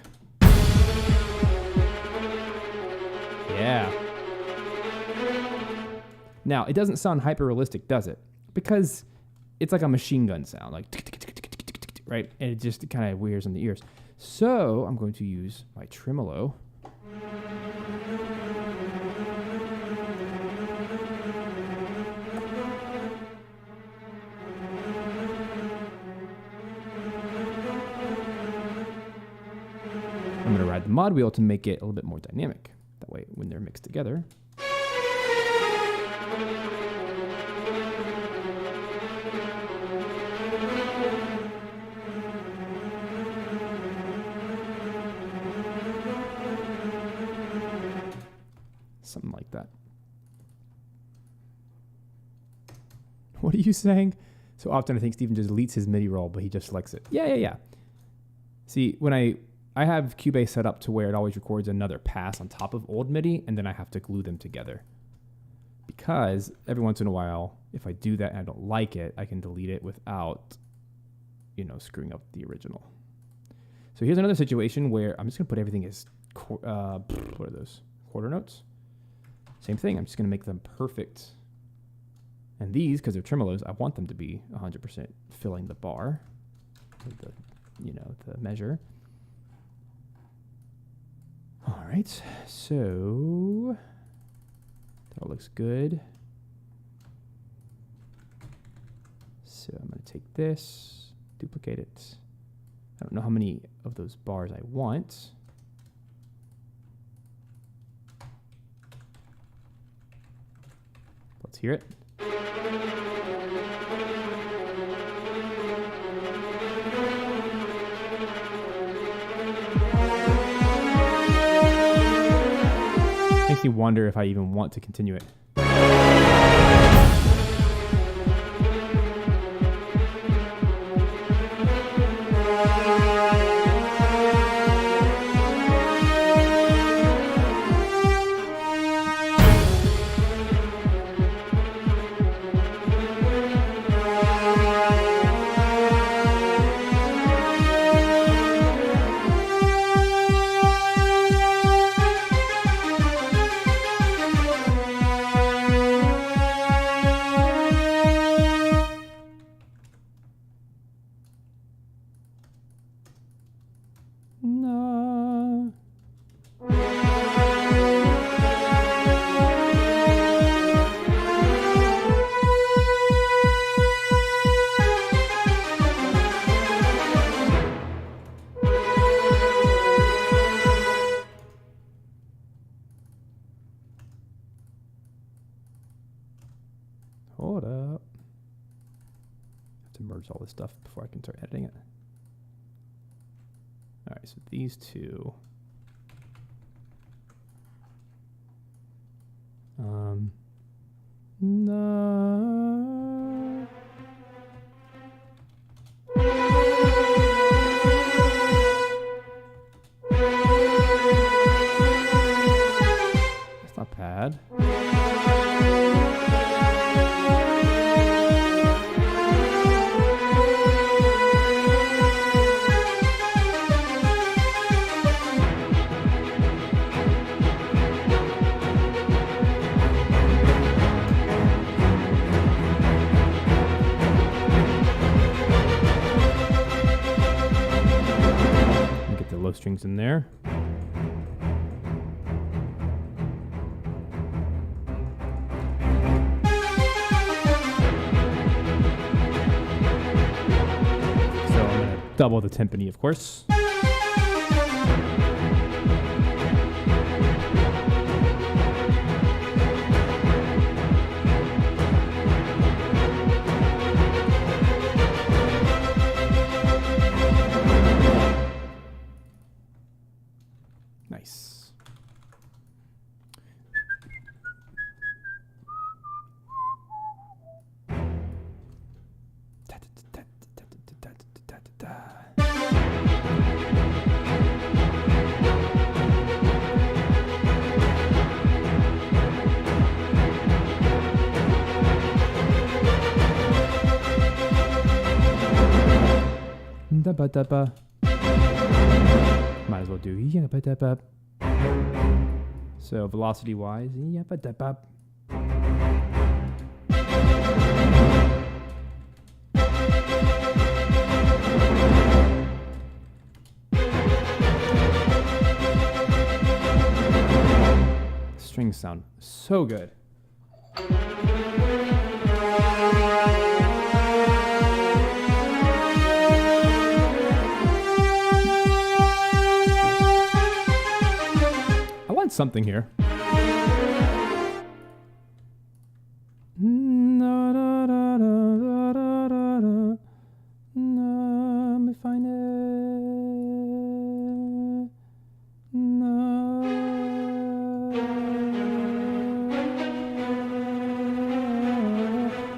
Yeah. Now, it doesn't sound hyper-realistic, does it? Because it's like a machine gun sound, like, right? And it just kind of wears on the ears. So I'm going to use my tremolo. I'm going to ride the mod wheel to make it a little bit more dynamic. That way, when they're mixed together. Something like that. What are you saying? So often I think Steven just deletes his MIDI roll, but he just selects it. Yeah. See, when I have Cubase set up to where it always records another pass on top of old MIDI, and then I have to glue them together. Because every once in a while, if I do that and I don't like it, I can delete it without, screwing up the original. So here's another situation where I'm just going to put everything as, what are those? Quarter notes? Same thing. I'm just going to make them perfect. And these, because they're tremolos, I want them to be 100% filling the bar, the measure. All right. So all looks good. So I'm going to take this, duplicate it. I don't know how many of those bars I want. Let's hear it. Makes me wonder if I even want to continue it. Hold up. I have to merge all this stuff before I can start editing it. All right, so these two. No. That's not bad. Low strings in there. So I'm going to double the timpani, of course. Nice. Might as well do so velocity wise, strings sound so good. Something here. Let me find it.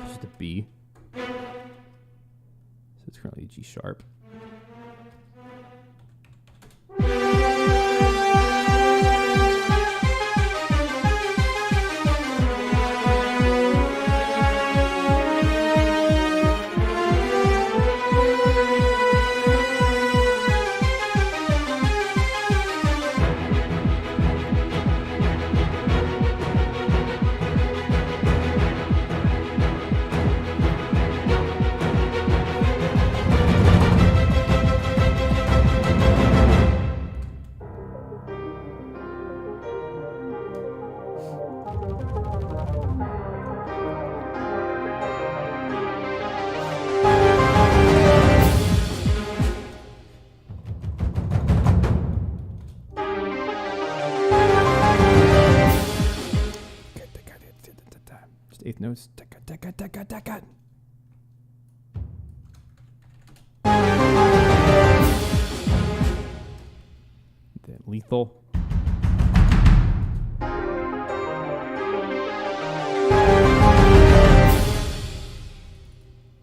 Just a B. So it's currently a G sharp. notes. That lethal.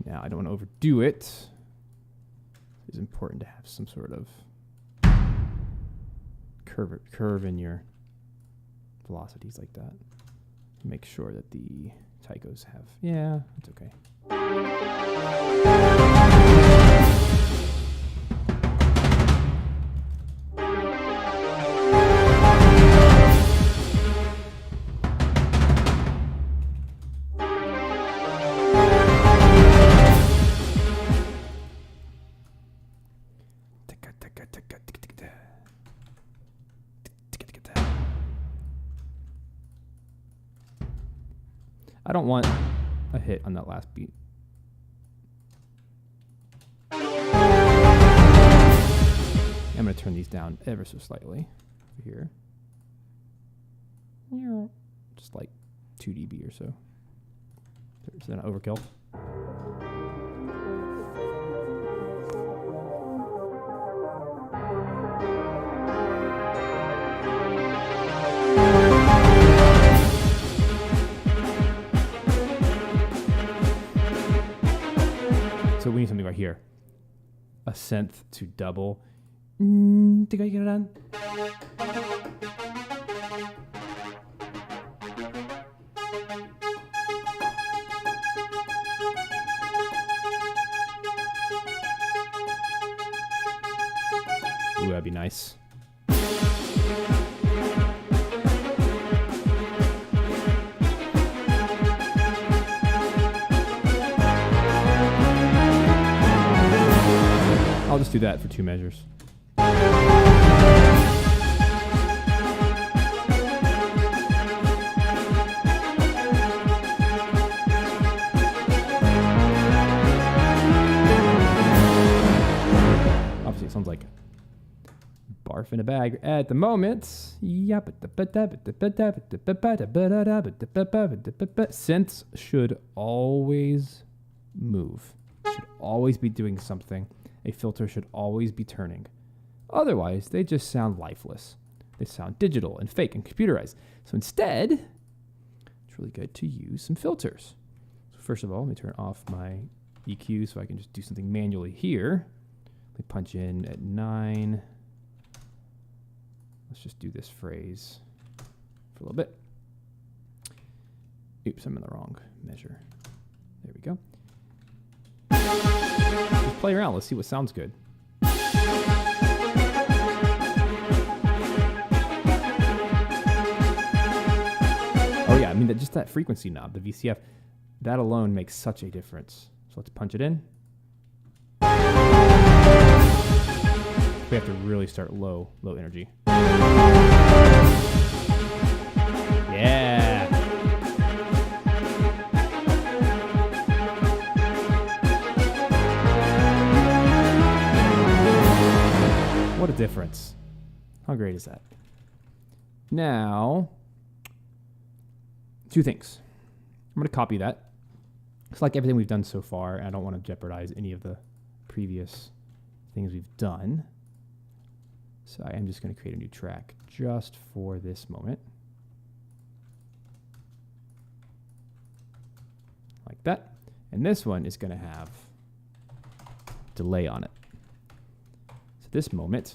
Now, I don't want to overdo it. It's important to have some sort of curve in your velocities like that. Make sure that the taikos have... Yeah, it's okay. I don't want a hit on that last beat. I'm going to turn these down ever so slightly over here. Just like 2 dB or so. Is that an overkill? So we need something right here. A synth to double. Think I can get it on? Ooh, that'd be nice. I'll just do that for 2 measures. Obviously, it sounds like barf in a bag at the moment. Synths should always move. Should always be doing something. A filter should always be turning. Otherwise, they just sound lifeless. They sound digital and fake and computerized. So instead, it's really good to use some filters. So first of all, let me turn off my EQ so I can just do something manually here. Let me punch in at 9. Let's just do this phrase for a little bit. Oops, I'm in the wrong measure. There we go. Just play around. Let's see what sounds good. Oh yeah, I mean just that frequency knob, the VCF, that alone makes such a difference. So let's punch it in. We have to really start low energy. Yeah. What a difference. How great is that? Now, 2 things. I'm going to copy that. It's like everything we've done so far. I don't want to jeopardize any of the previous things we've done. So I am just going to create a new track just for this moment. Like that. And this one is going to have delay on it. So this moment.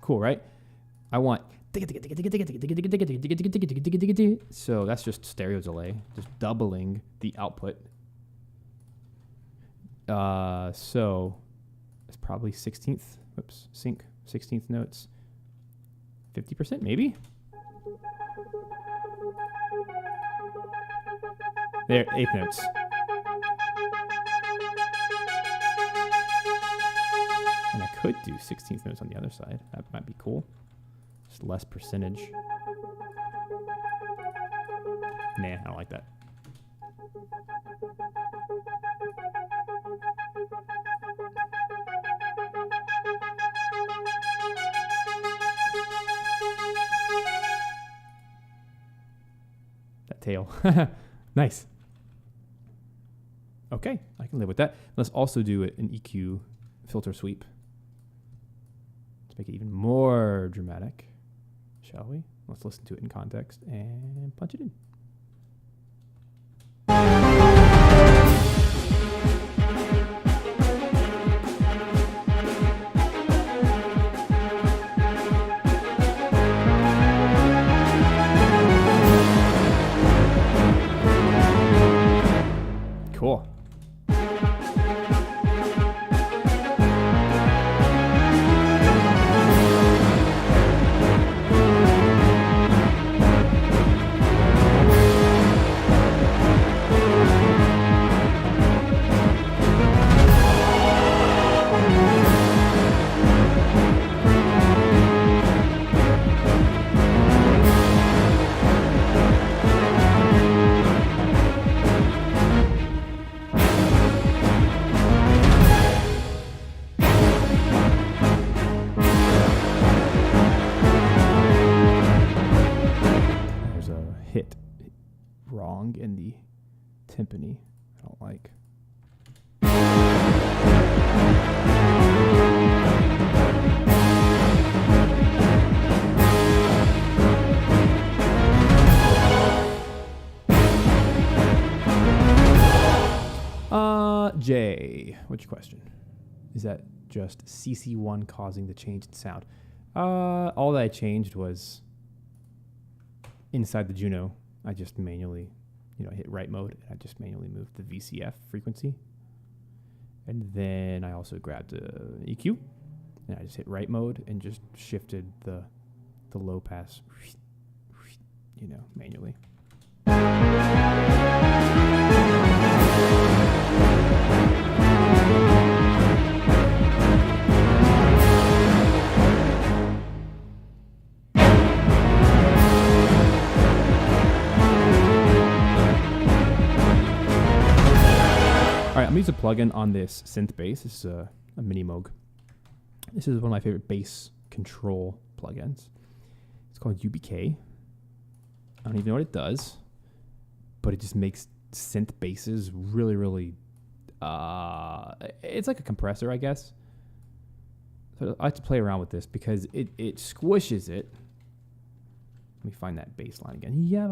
Cool, right? I want... So that's just stereo delay, just doubling the output. So it's probably 16th, sync 16th notes, 50% maybe. There, 8th notes. And I could do 16th notes on the other side. That might be cool. Just less percentage. Nah, I don't like that. that tail. Nice. Okay, I can live with that. Let's also do an EQ filter sweep. Let's make it even more dramatic, shall we? Let's listen to it in context and punch it in. Cool. Hit wrong in the timpani. I don't like. Jay, what's your question? Is that just CC1 causing the change in sound? All that I changed was inside the Juno, I just manually, hit right mode. And I just manually moved the VCF frequency. And then I also grabbed EQ, and I just hit right mode and just shifted the low pass, manually. All right, I'm going to use a plugin on this synth bass. This is a Mini Moog. This is one of my favorite bass control plugins. It's called UBK. I don't even know what it does, but it just makes synth basses really, really... it's like a compressor, I guess. So I like to play around with this because it squishes it. Let me find that bass line again. Yeah.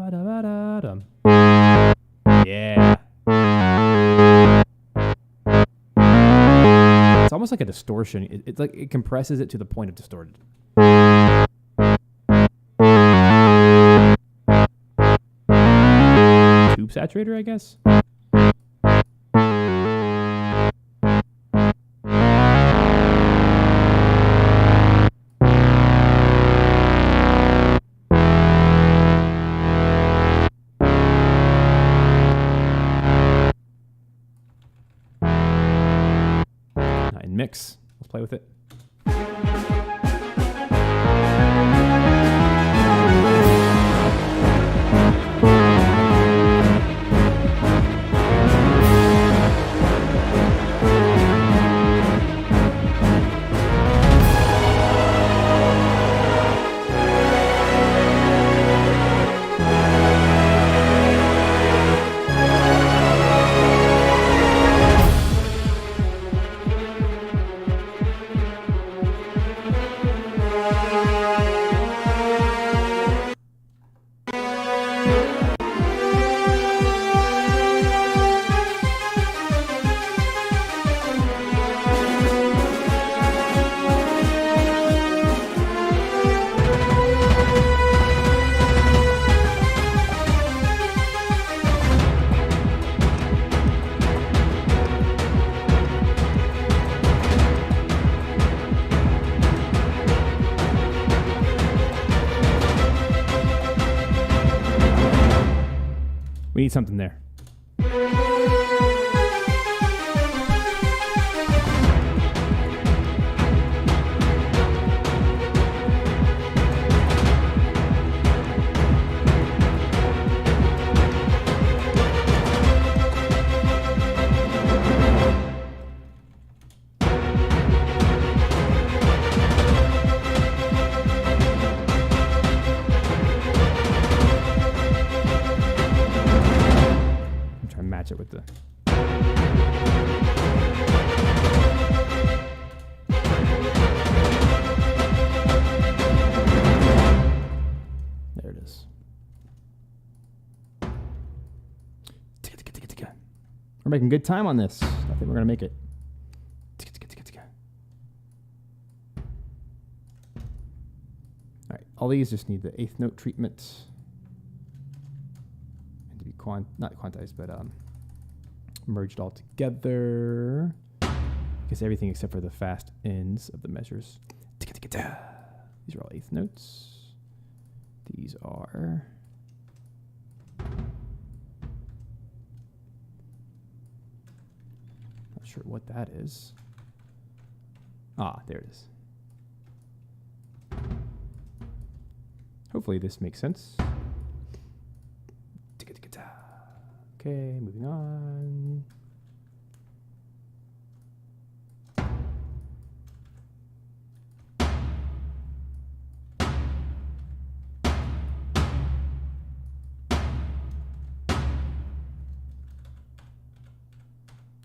It's almost like a distortion. It's like it compresses it to the point of distorted. Tube saturator, I guess. Mix. Let's play with it. We need something there. match it with the... There it is. We're making good time on this. I think we're going to make it. All right, all these just need the eighth note treatment. And to be not quantized, but merged all together. Because everything except for the fast ends of the measures. These are all eighth notes. These are... Not sure what that is. Ah, there it is. Hopefully this makes sense. Okay, moving on.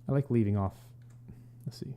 I like leaving off. Let's see.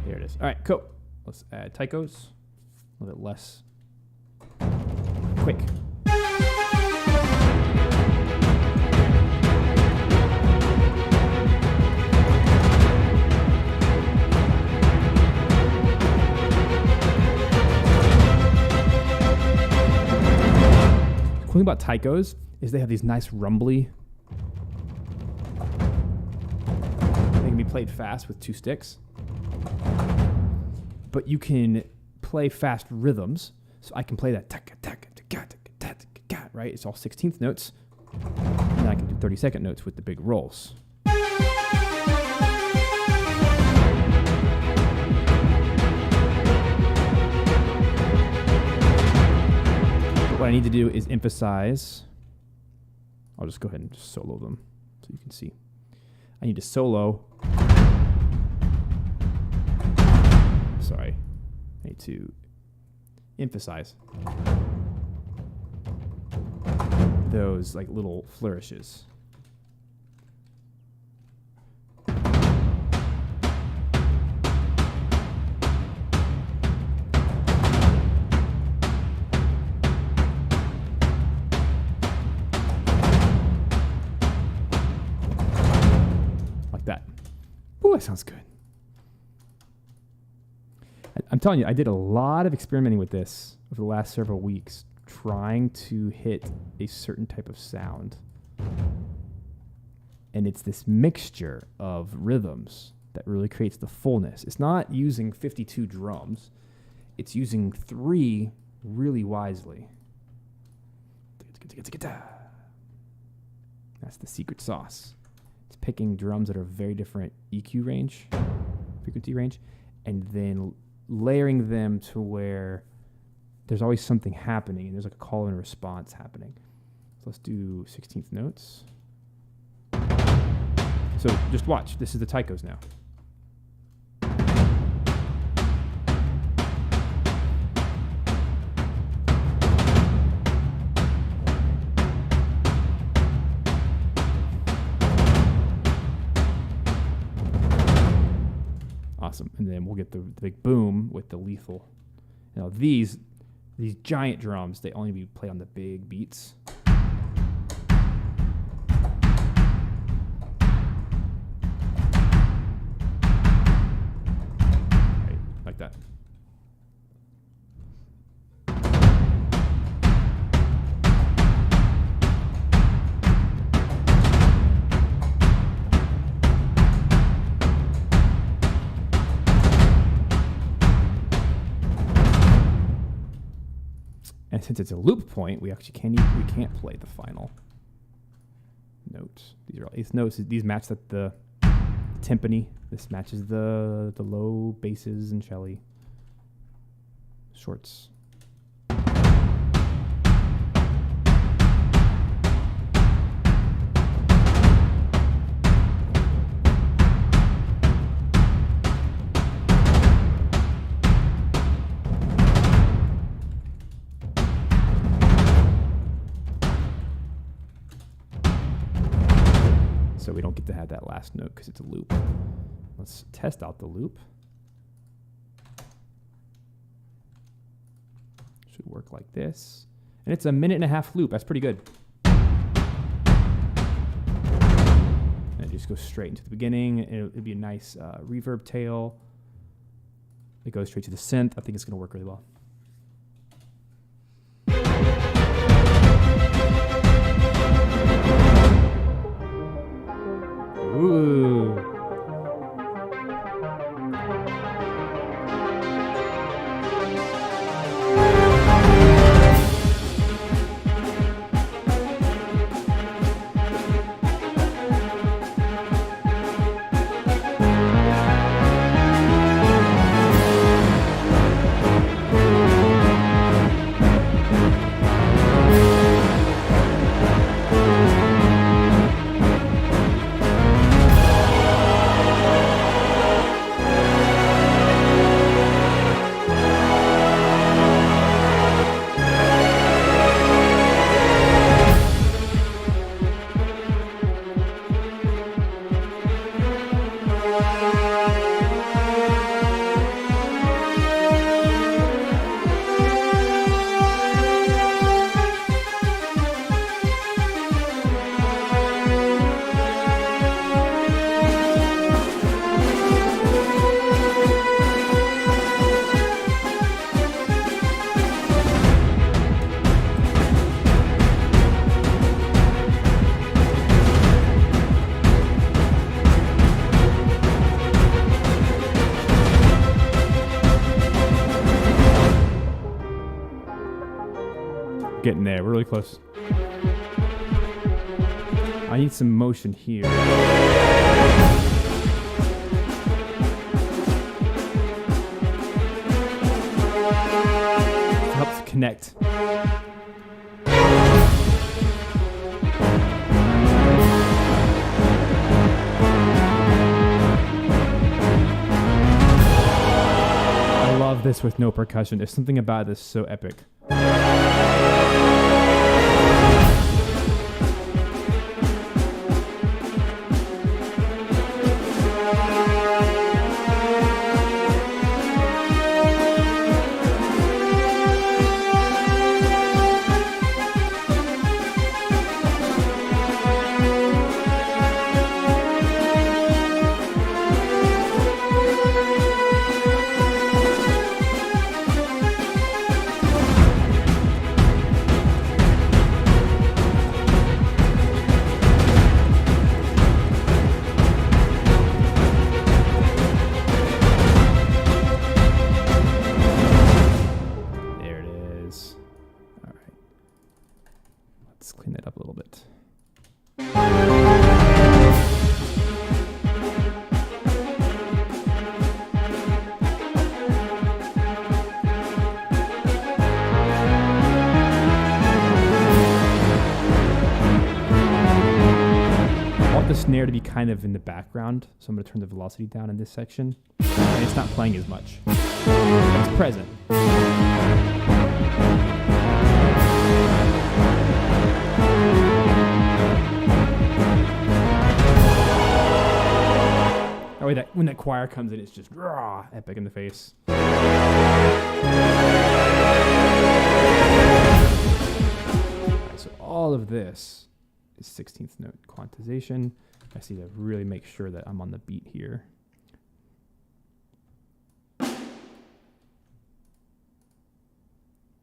There it is. All right, cool. Let's add taikos. A little bit less quick. The cool thing about taikos is they have these nice rumbly. They can be played fast with two sticks. But you can play fast rhythms. So I can play that, right? It's all 16th notes. And then I can do 32nd notes with the big rolls. But what I need to do is emphasize. I'll just go ahead and just solo them so you can see. I need to solo. Sorry, I need to emphasize those like little flourishes. Like that. Ooh, that sounds good. I'm telling you, I did a lot of experimenting with this over the last several weeks, trying to hit a certain type of sound. And it's this mixture of rhythms that really creates the fullness. It's not using 52 drums. It's using 3 really wisely. That's the secret sauce. It's picking drums that are very different EQ range, frequency range, and then layering them to where there's always something happening and there's like a call and response happening. So let's do 16th notes. So just watch. This is the taikos now. Awesome. And then we'll get the big boom with the lethal. Now these giant drums, they only be played on the big beats. Right, like that. And since it's a loop point, we actually can't play the final note. These are all eighth notes. These match the timpani. This matches the low basses and cello shorts. So we don't get to have that last note because it's a loop. Let's test out the loop. Should work like this. And it's a 1.5-minute loop. That's pretty good. And it just goes straight into the beginning. It'd be a nice reverb tail. It goes straight to the synth. I think it's going to work really well. Ooh. Getting there. We're really close. I need some motion here. It helps connect. I love this with no percussion. There's something about this so epic. Let's clean that up a little bit. I want the snare to be kind of in the background, so I'm going to turn the velocity down in this section. And it's not playing as much. It's present. That way, when that choir comes in, it's just raw, epic in the face. Right, so all of this is 16th note quantization. I just need to really make sure that I'm on the beat here.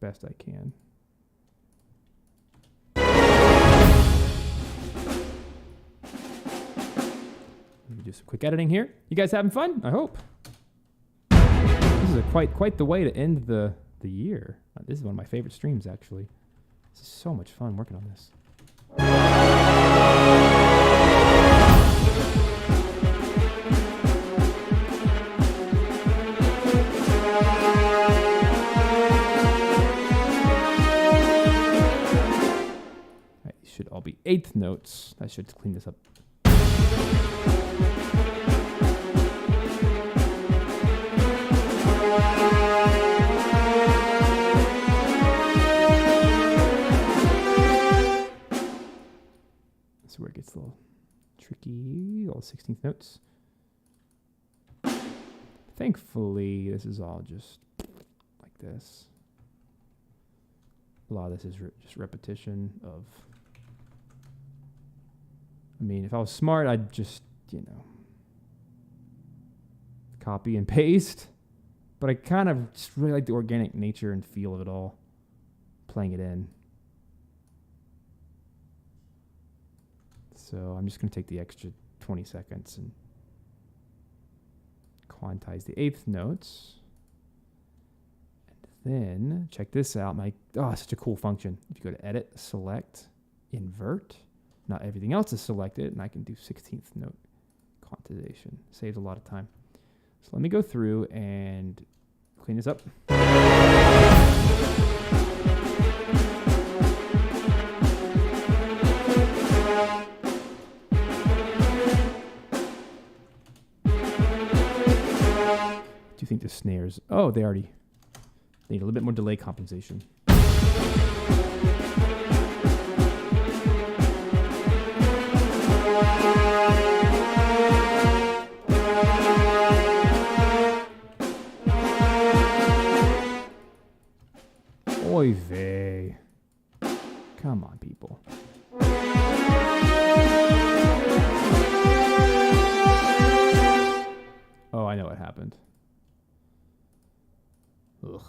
Best I can. Let me do some quick editing here. You guys having fun? I hope. This is quite the way to end the year. This is one of my favorite streams, actually. This is so much fun working on this. Right, these should all be eighth notes. That should clean this up. That's where it gets a little tricky, all 16th notes. Thankfully, this is all just like this. A lot of this is just repetition of... I mean, if I was smart, I'd just, copy and paste. But I kind of just really like the organic nature and feel of it all, playing it in. So I'm just going to take the extra 20 seconds and quantize the eighth notes. And then, check this out. Such a cool function. If you go to Edit, Select, Invert. Not everything else is selected, and I can do 16th note quantization. Saves a lot of time. So let me go through and clean this up. Do you think the snares... Oh, they need a little bit more delay compensation. Oy vey. Come on, people. Oh, I know what happened. Ugh.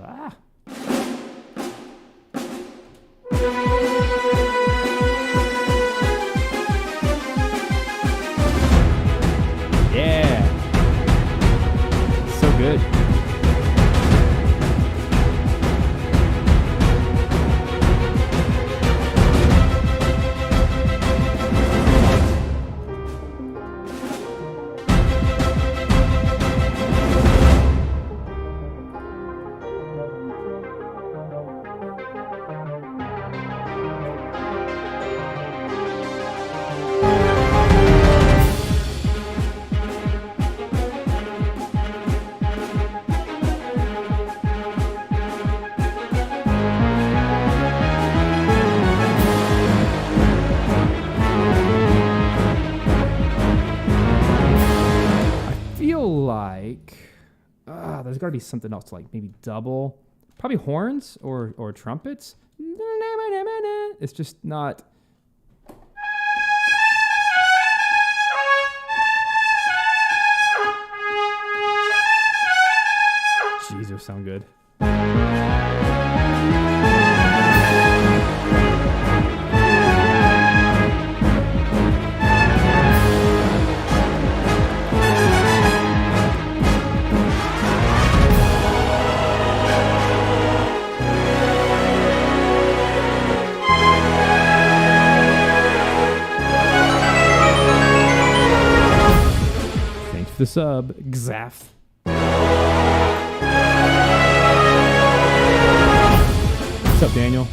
Ah. Yeah. So good. There's got to be something else, like maybe double, probably horns or trumpets. It's just not. Jeez, those sound good. with the sub. Gzaf. What's up, Daniel?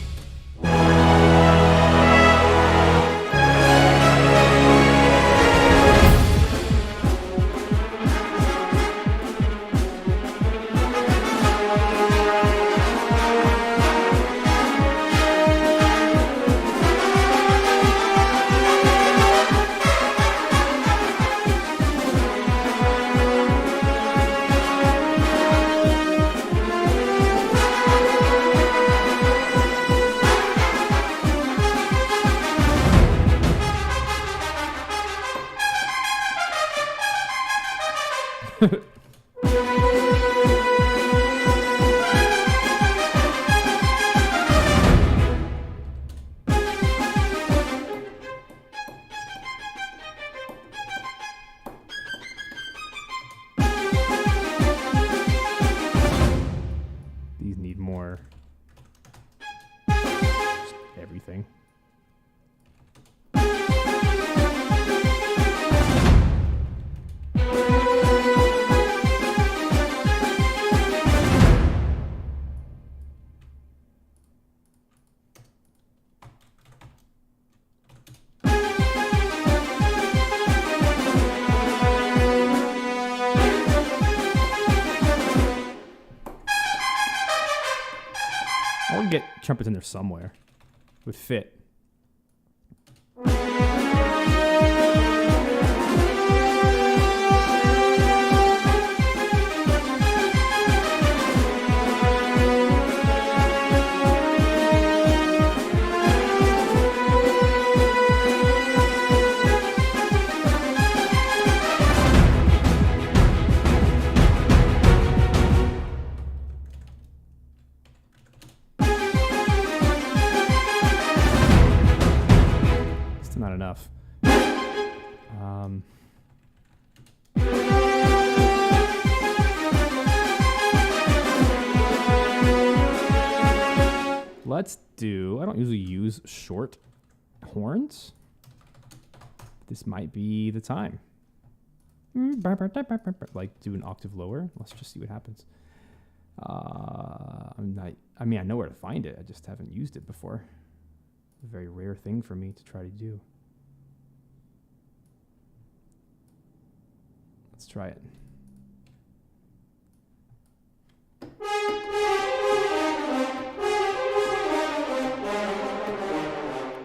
These need more. Just everything. I want to get trumpets in there somewhere. Would fit. Not enough. Let's do, I don't usually use short horns. This might be the time. Like do an octave lower. Let's just see what happens. I mean, I know where to find it. I just haven't used it before. A very rare thing for me to try to do. Let's try it.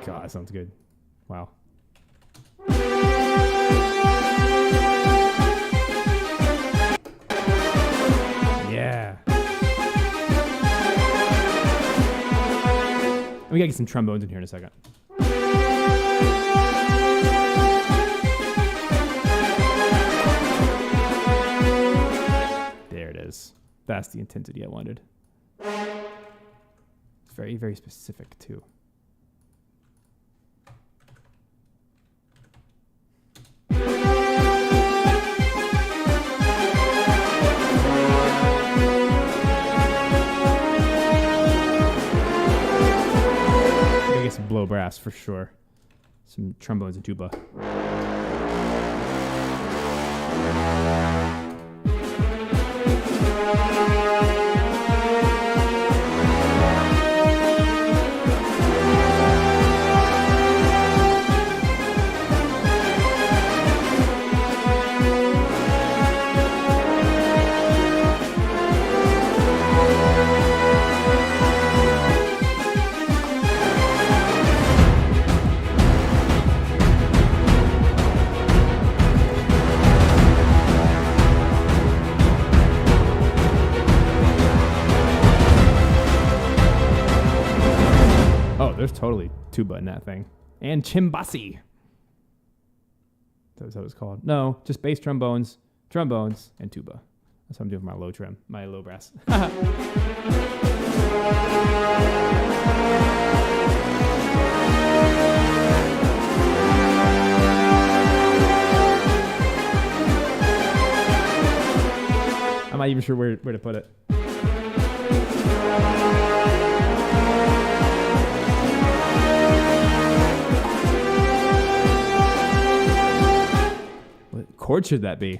God, that sounds good. Wow. Yeah. We gotta get some trombones in here in a second. There it is. That's the intensity I wanted. It's very, very specific too. Some blow brass for sure. Some trombones and tuba. There's totally tuba in that thing. And chimbasi. That's what it's called. No, just bass trombones, and tuba. That's what I'm doing for my low brass. I'm not even sure where to put it. What chord should that be?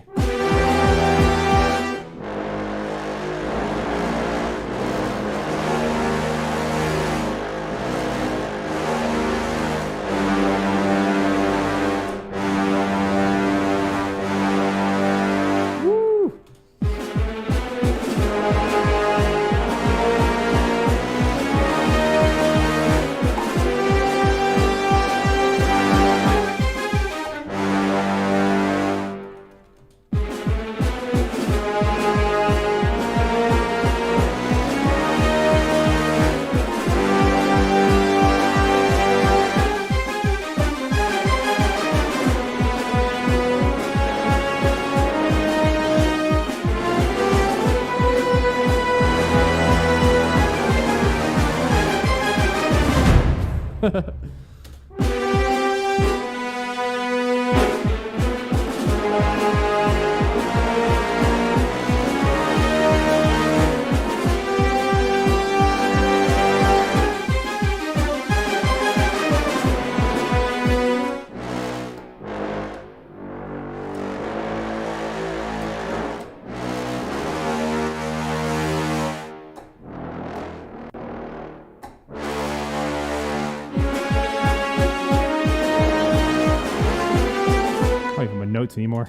notes anymore.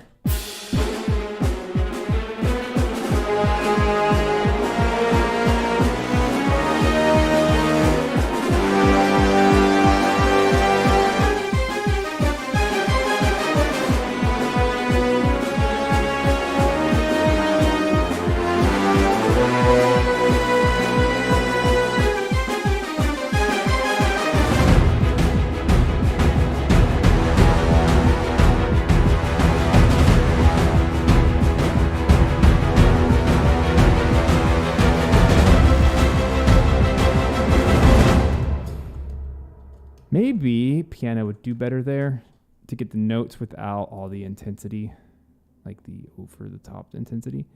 Maybe piano would do better there to get the notes without all the intensity, like the over the top intensity.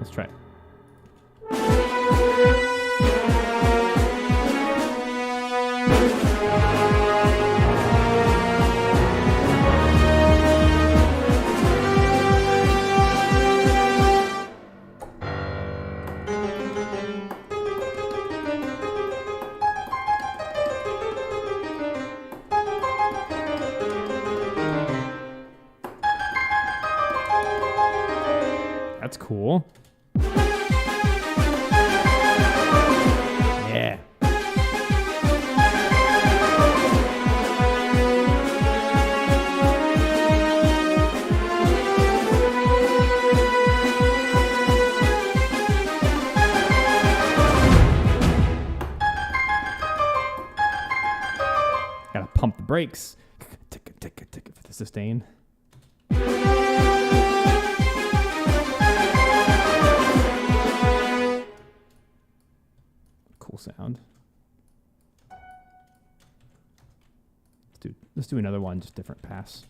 Let's try it. That's cool. Yeah. Gotta pump the brakes. Tick for the sustain. Cool sound. Let's do another one, just different pass.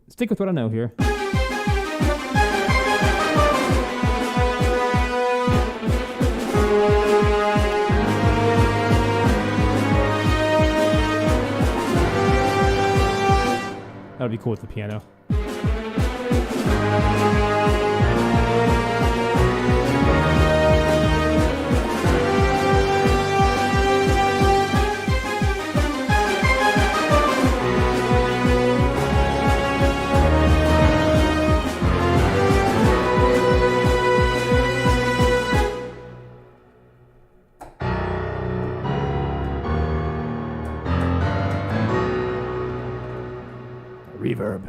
Stick with what I know here. That'll be cool with the piano. Reverb.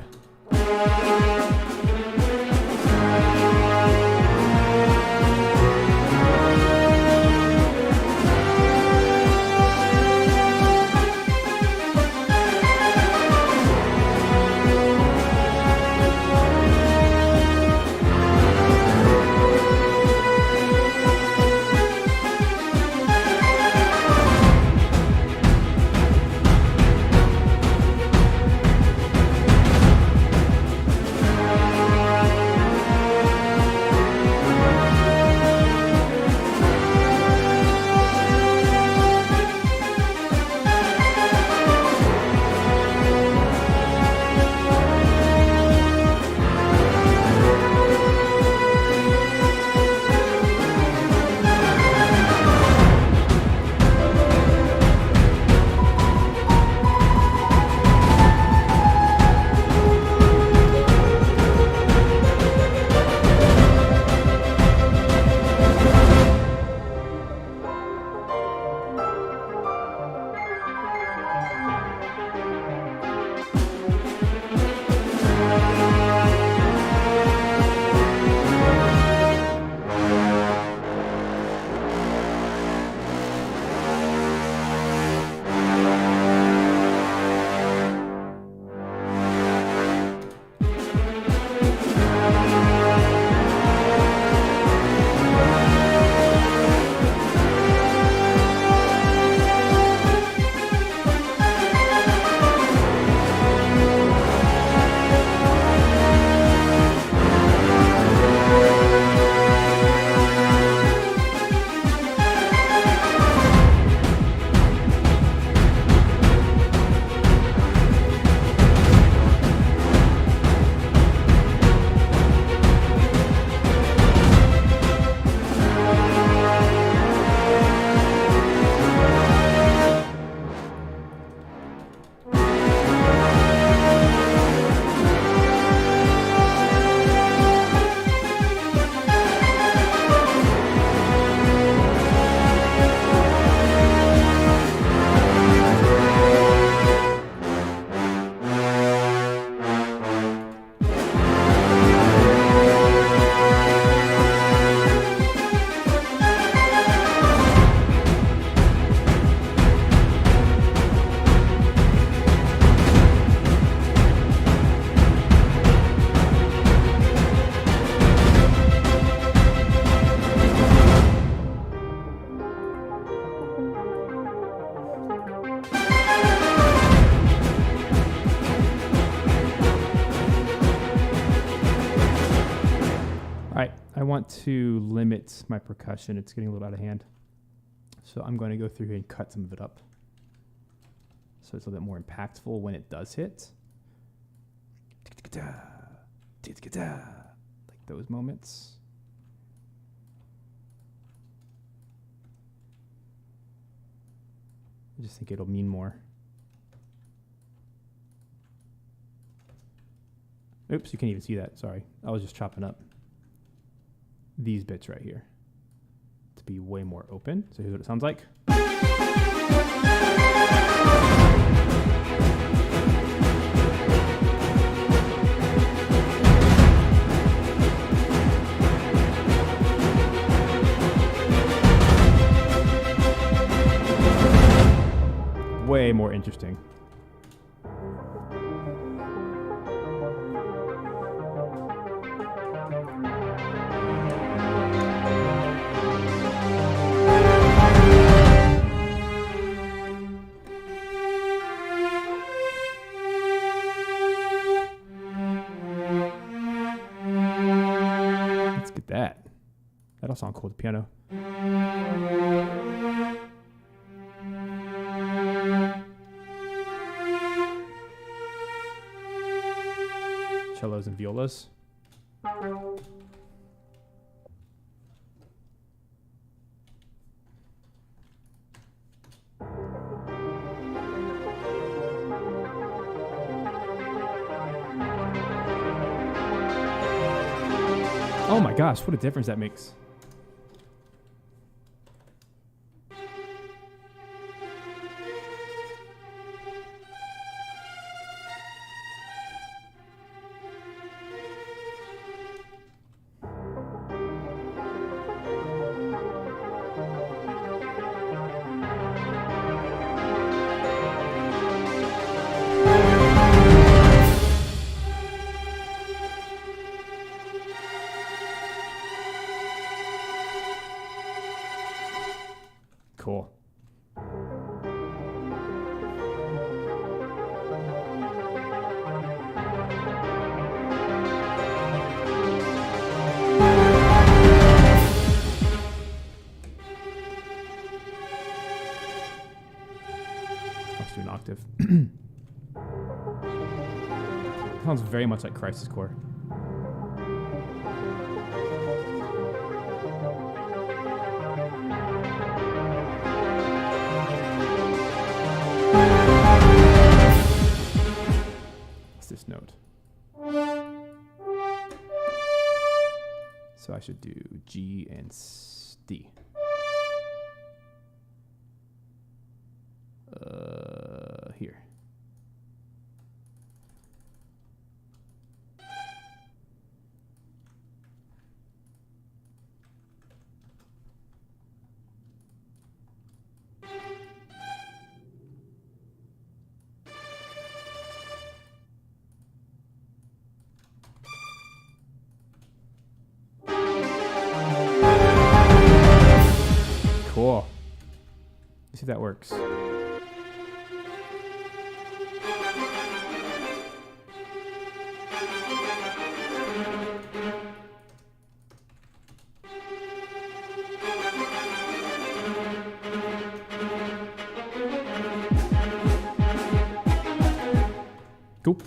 want to limit my percussion. It's getting a little out of hand. So I'm going to go through here and cut some of it up, so it's a little bit more impactful when it does hit. Like those moments. I just think it'll mean more. Oops, you can't even see that. Sorry. I was just chopping up these bits right here to be way more open. So here's what it sounds like. Way more interesting. Let's get that. That'll sound cool with the piano. Cellos and violas. Oh my gosh, what a difference that makes. Cool. Let's do an octave. Sounds very much like Crisis Core. This note. So I should do G and D. Here. Cool. Let's see if that works. Cool.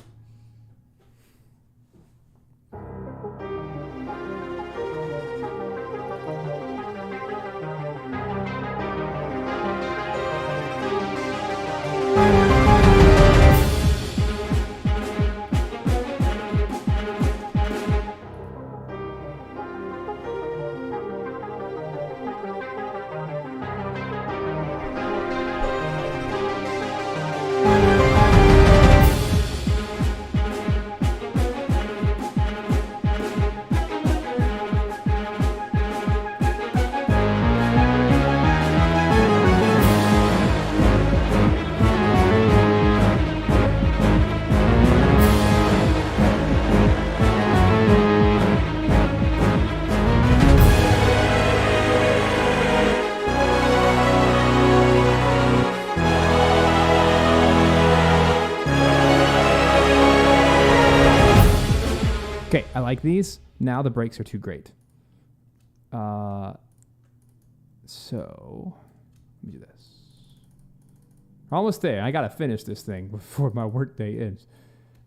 Okay, I like these. Now the breaks are too great. So let me do this. Almost there. I gotta finish this thing before my workday ends.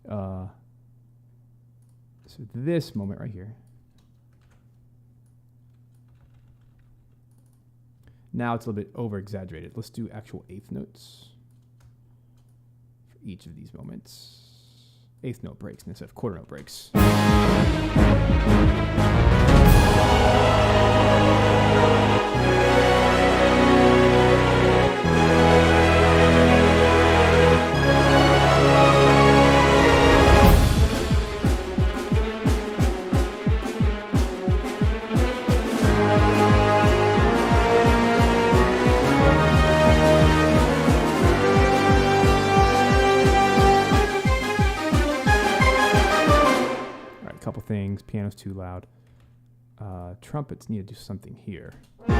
So this moment right here. Now it's a little bit over exaggerated. Let's do actual eighth notes for each of these moments. Eighth note breaks instead of quarter note breaks. Things. Piano's too loud. Trumpets need to do something here. Okay,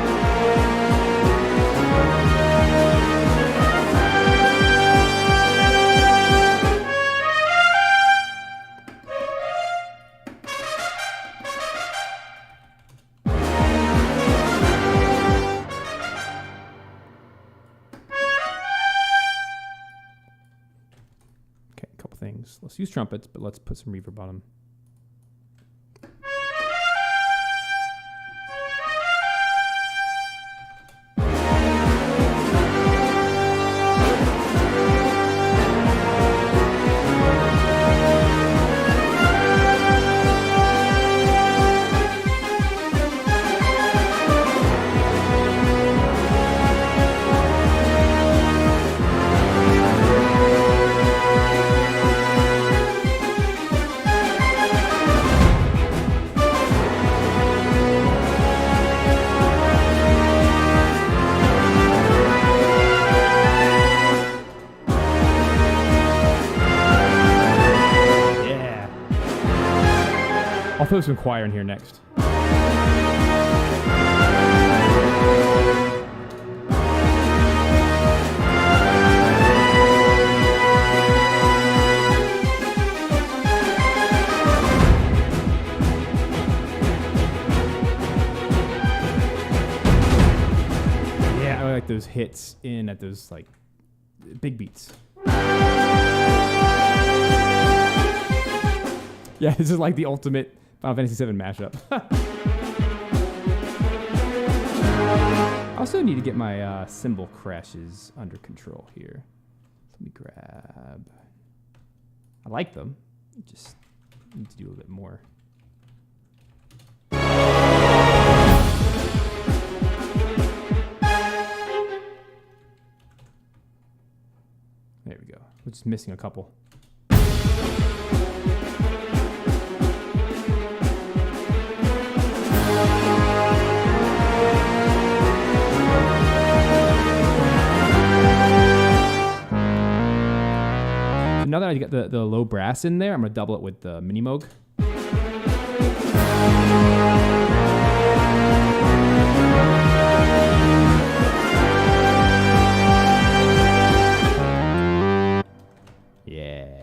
a couple things. Let's use trumpets, but let's put some reverb on them. I'll throw some choir in here next. Yeah, I like those hits in at those like big beats. Yeah, this is like the ultimate Final Fantasy VII mashup. I also need to get my cymbal crashes under control here. Let me grab. I like them. Just need to do a little bit more. There we go. We're just missing a couple. Now that I got the low brass in there, I'm going to double it with the mini moog. Yeah.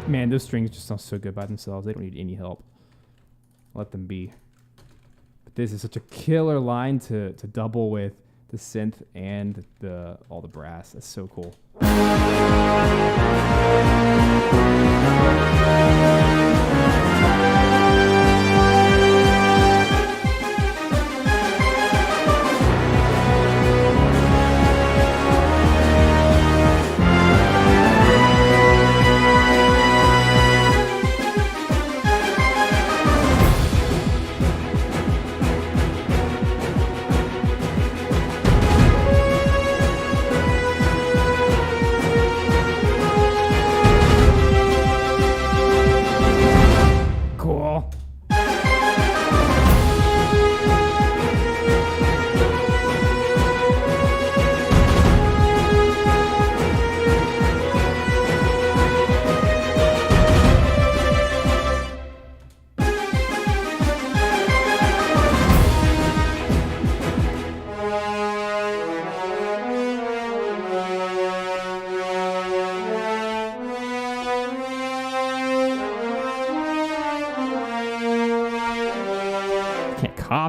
Man, those strings just sound so good by themselves. They don't need any help. Let them be. But this is such a killer line to double with the synth and all the brass. That's so cool.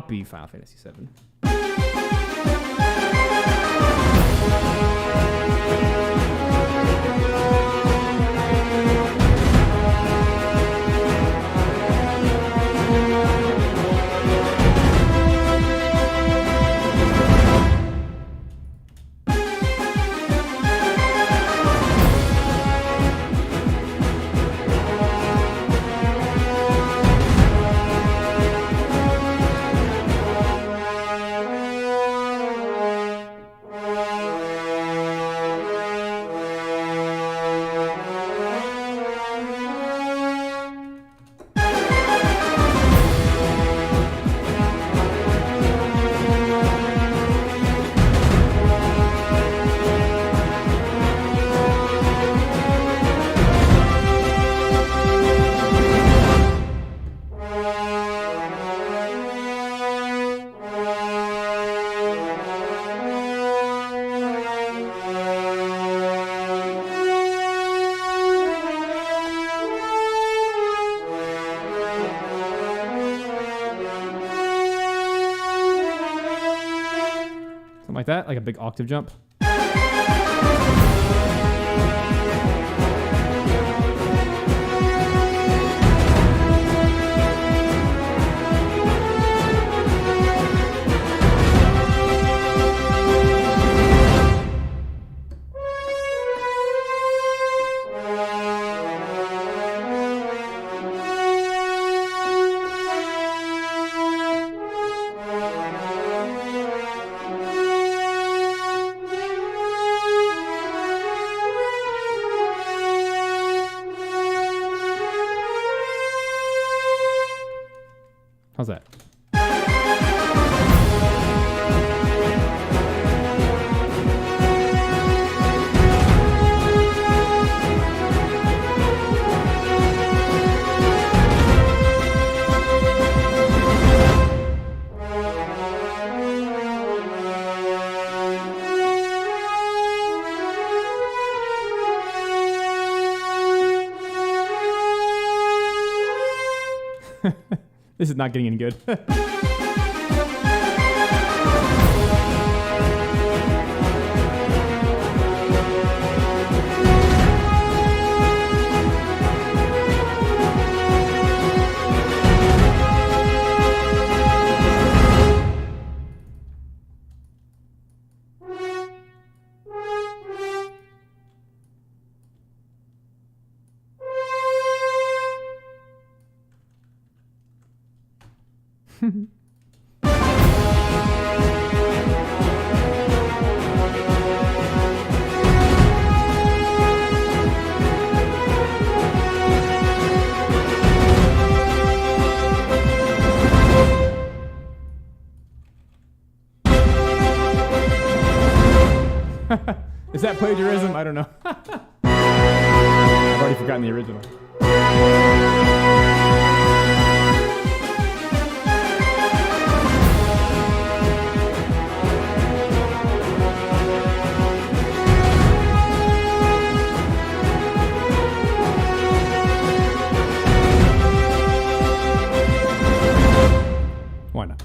not be Final Fantasy VII. Like that, like a big octave jump. How's that? This is not getting any good. Is that plagiarism? I don't know. I've already forgotten the original. Why not?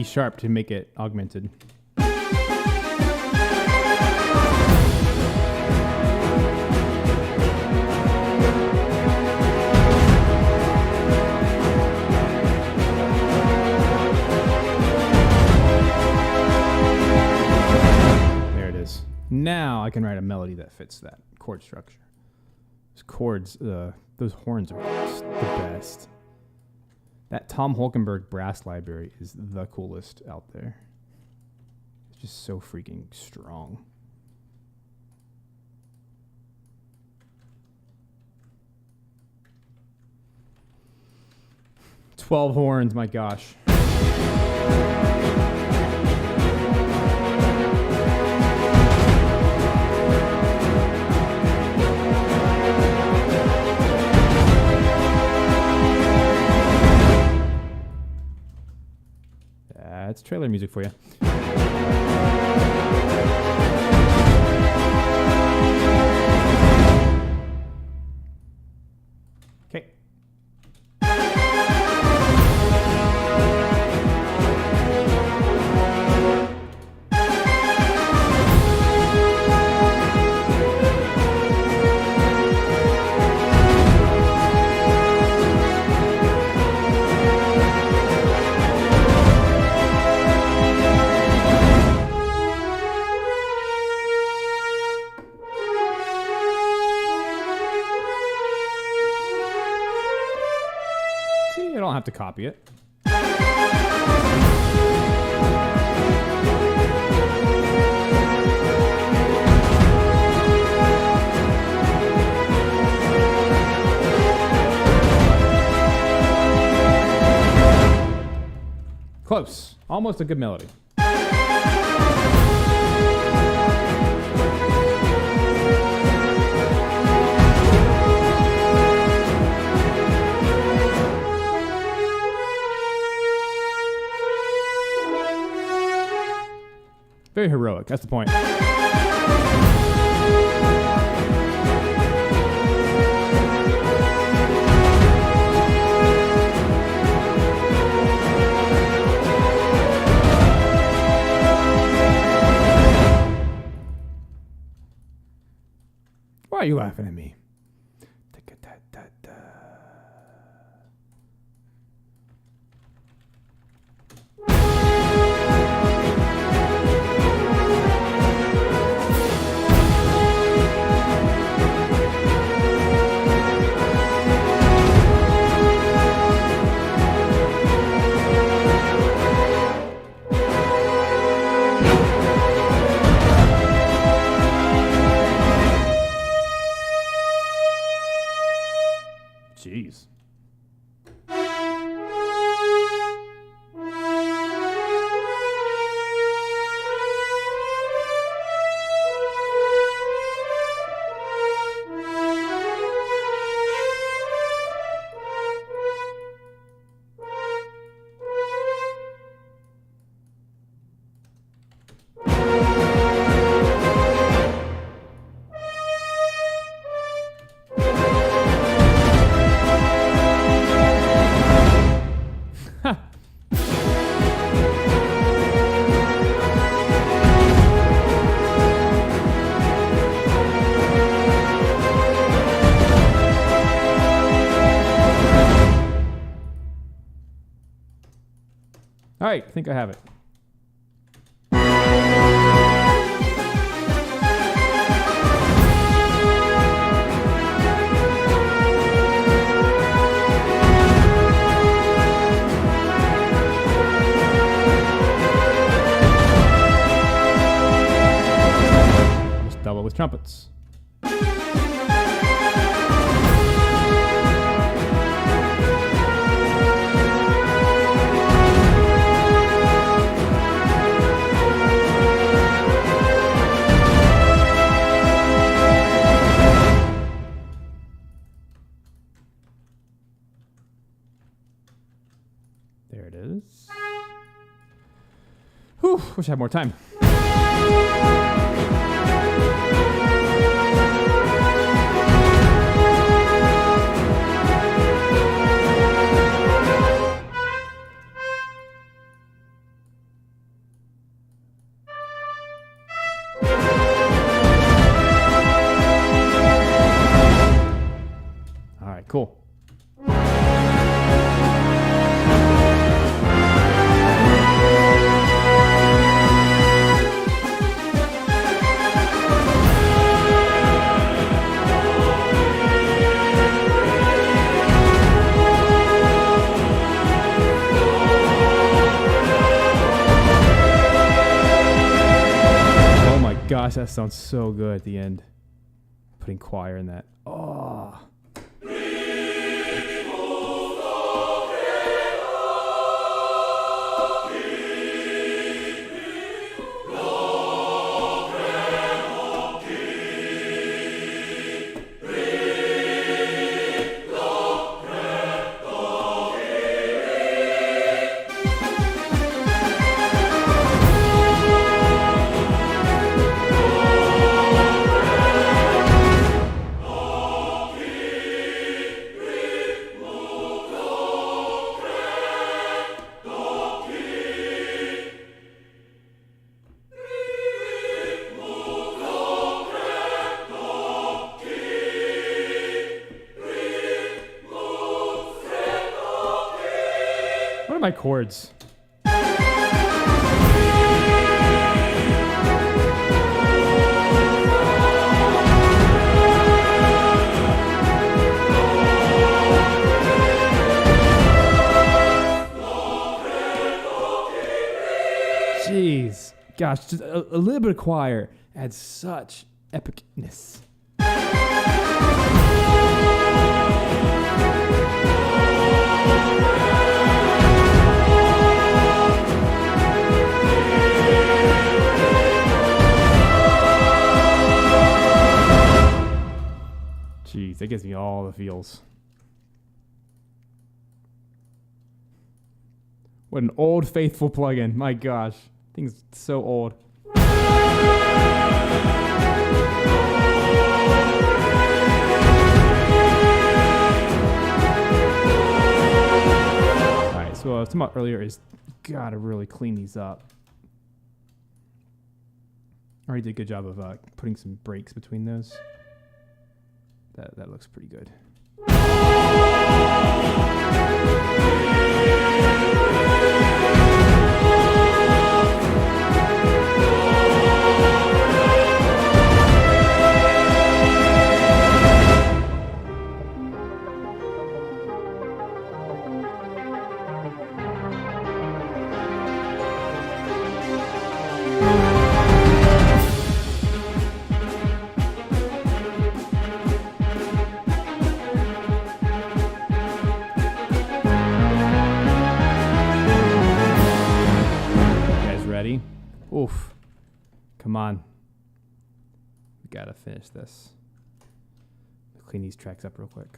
C sharp to make it augmented. Now I can write a melody that fits that chord structure. Those chords, those horns are just the best. That Tom Holkenberg brass library is the coolest out there. It's just so freaking strong. "12 horns, my gosh. That's trailer music for you. Okay. See, I don't have to copy it. Close. Almost a good melody. Very heroic. That's the point. Why are you laughing at me? Jeez. All right, I think I have it. Just double with trumpets. There it is. Whew, wish I had more time. right, cool. Gosh, that sounds so good at the end. Putting choir in that. Oh. What are my chords? Jeez. Gosh, just a little bit of choir adds such epicness. Jeez, that gives me all the feels. What an old faithful plugin. My gosh. Thing's so old. Alright, so what I was talking about earlier is gotta really clean these up. I already did a good job of putting some breaks between those. That looks pretty good. Oof. Come on. We gotta finish this. Clean these tracks up real quick.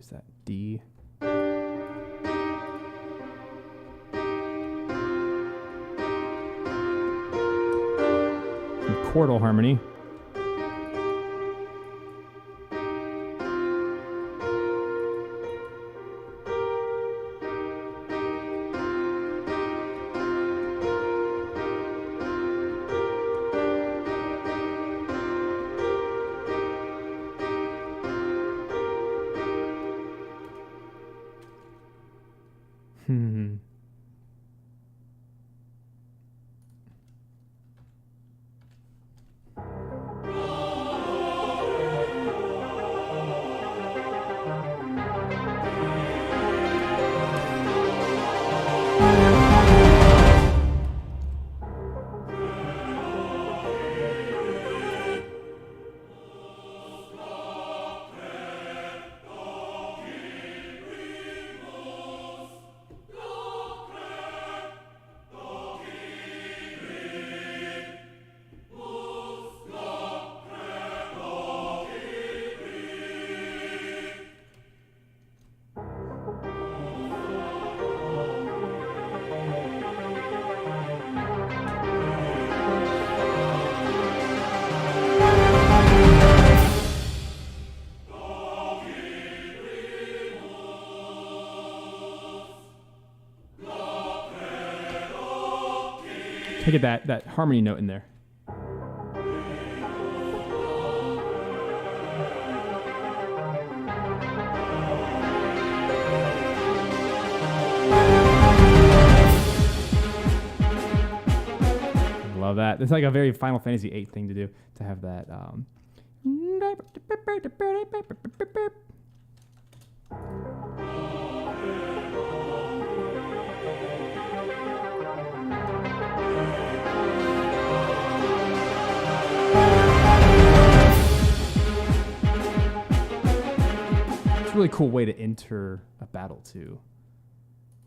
Is that D? Some chordal harmony. Look at that harmony note in there. Love that. It's like a very Final Fantasy VIII thing to do, to have that. It's a really cool way to enter a battle too.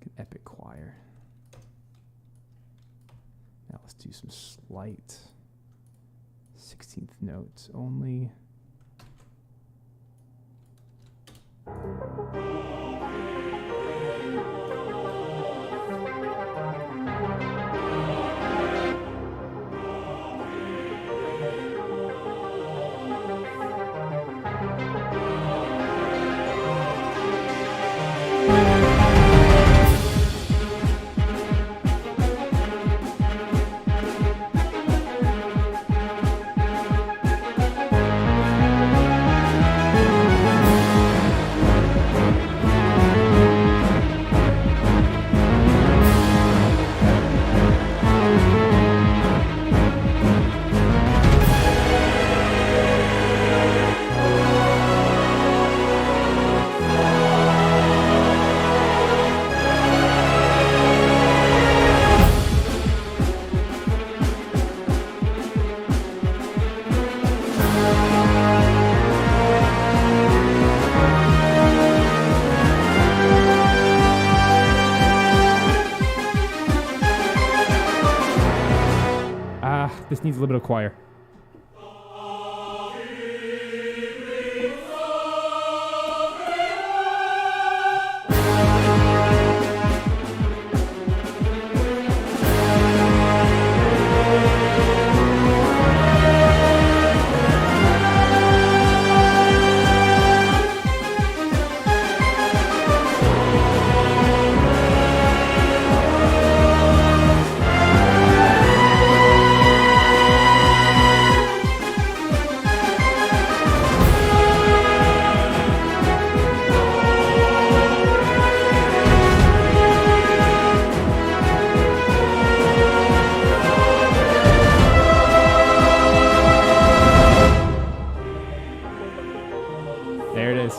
An epic choir. Now let's do some slight 16th notes only. This needs a little bit of choir. There it is.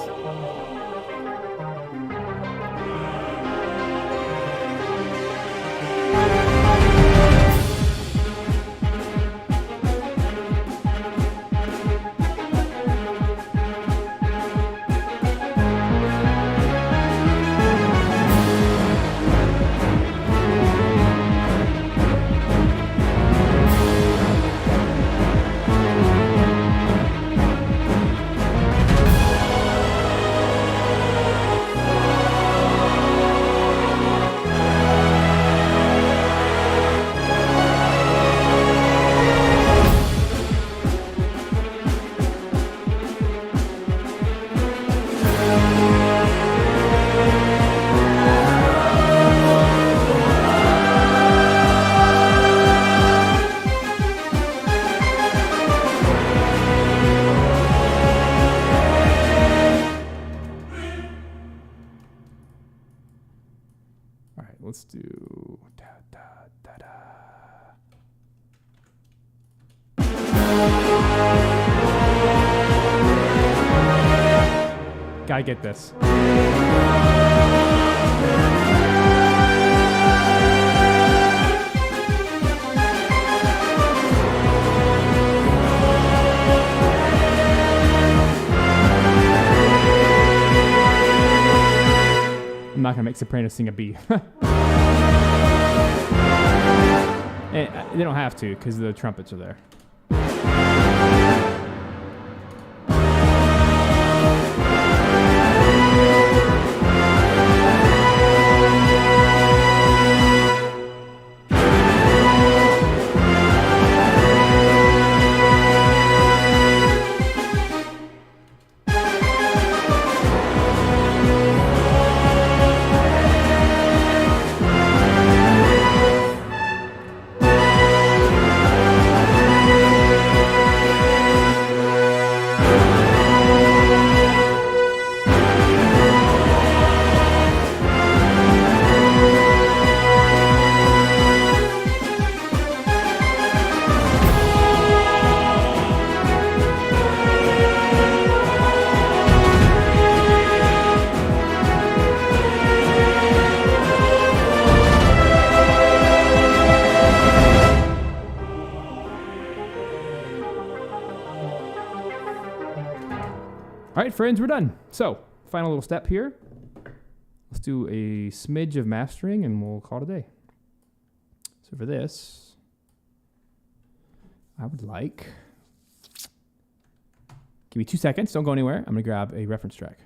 All right, let's do da da da da. Gotta get this. I'm not gonna make soprano sing a B. They don't have to because the trumpets are there. All right, friends, we're done. So, final little step here. Let's do a smidge of mastering and we'll call it a day. So for this, I would like, give me 2 seconds, don't go anywhere. I'm gonna grab a reference track.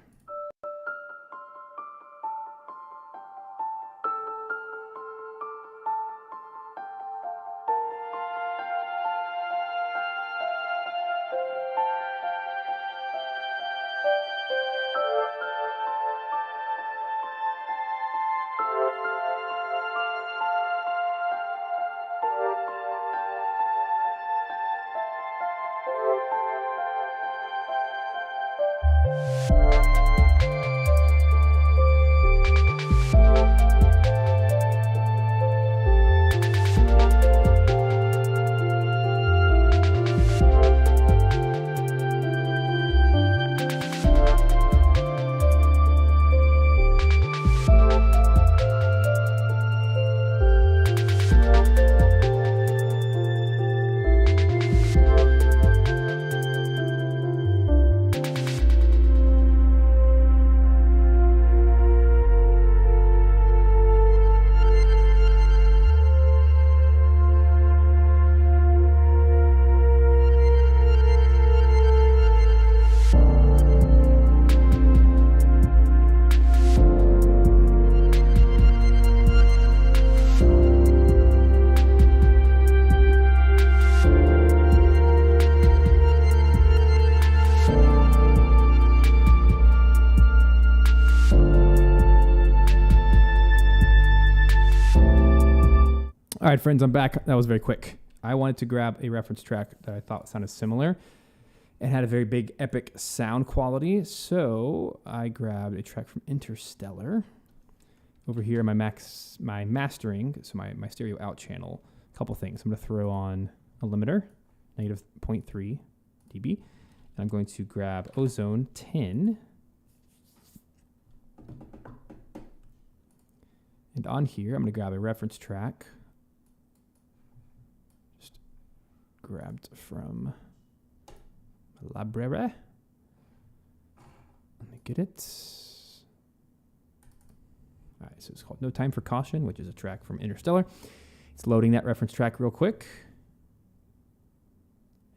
All right, friends, I'm back. That was very quick. I wanted to grab a reference track that I thought sounded similar and had a very big, epic sound quality. So I grabbed a track from Interstellar. Over here, my mastering, so my stereo out channel, a couple things. I'm going to throw on a limiter, negative 0.3 dB. And I'm going to grab Ozone 10. And on here, I'm going to grab a reference track. Grabbed from my library. Let me get it. All right, so it's called No Time for Caution, which is a track from Interstellar. It's loading that reference track real quick.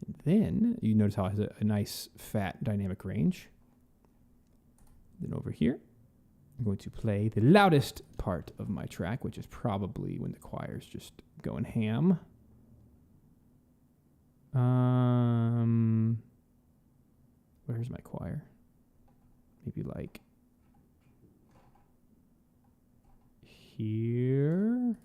And then you notice how it has a nice fat dynamic range. Then over here, I'm going to play the loudest part of my track, which is probably when the choir's just going ham. Where's my choir? Maybe like here.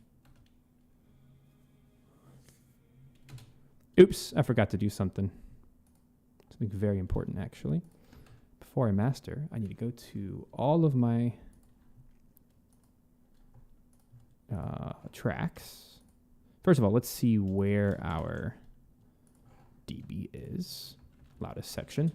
Oops, I forgot to do something. Something very important, actually. Before I master, I need to go to all of my tracks. First of all, let's see where our dB is. Loudest section.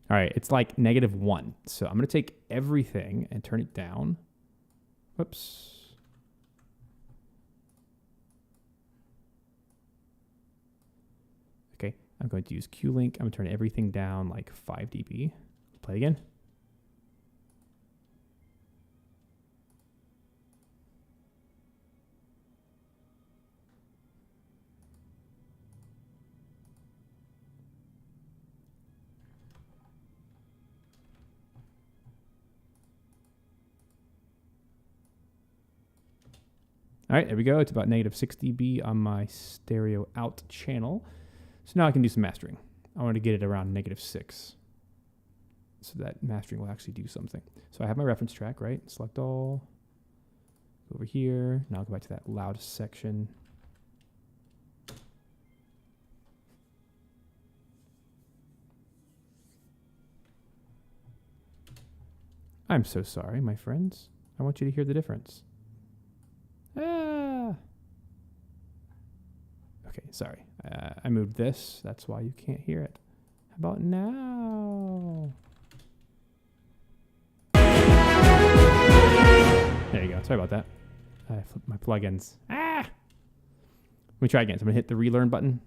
All right, it's like -1. So I'm going to take everything and turn it down. Whoops. Okay, I'm going to use Q-Link. I'm going to turn everything down like 5 dB. Play again. All right, there we go. It's about -6 dB on my stereo out channel. So now I can do some mastering. I want to get it around -6 so that mastering will actually do something. So I have my reference track, right? Select all. Go over here. Now I'll go back to that loudest section. I'm so sorry, my friends. I want you to hear the difference. Ah. Okay, sorry. I moved this. That's why you can't hear it. How about now? There you go. Sorry about that. I flipped my plugins. Ah! Let me try again. So I'm going to hit the relearn button.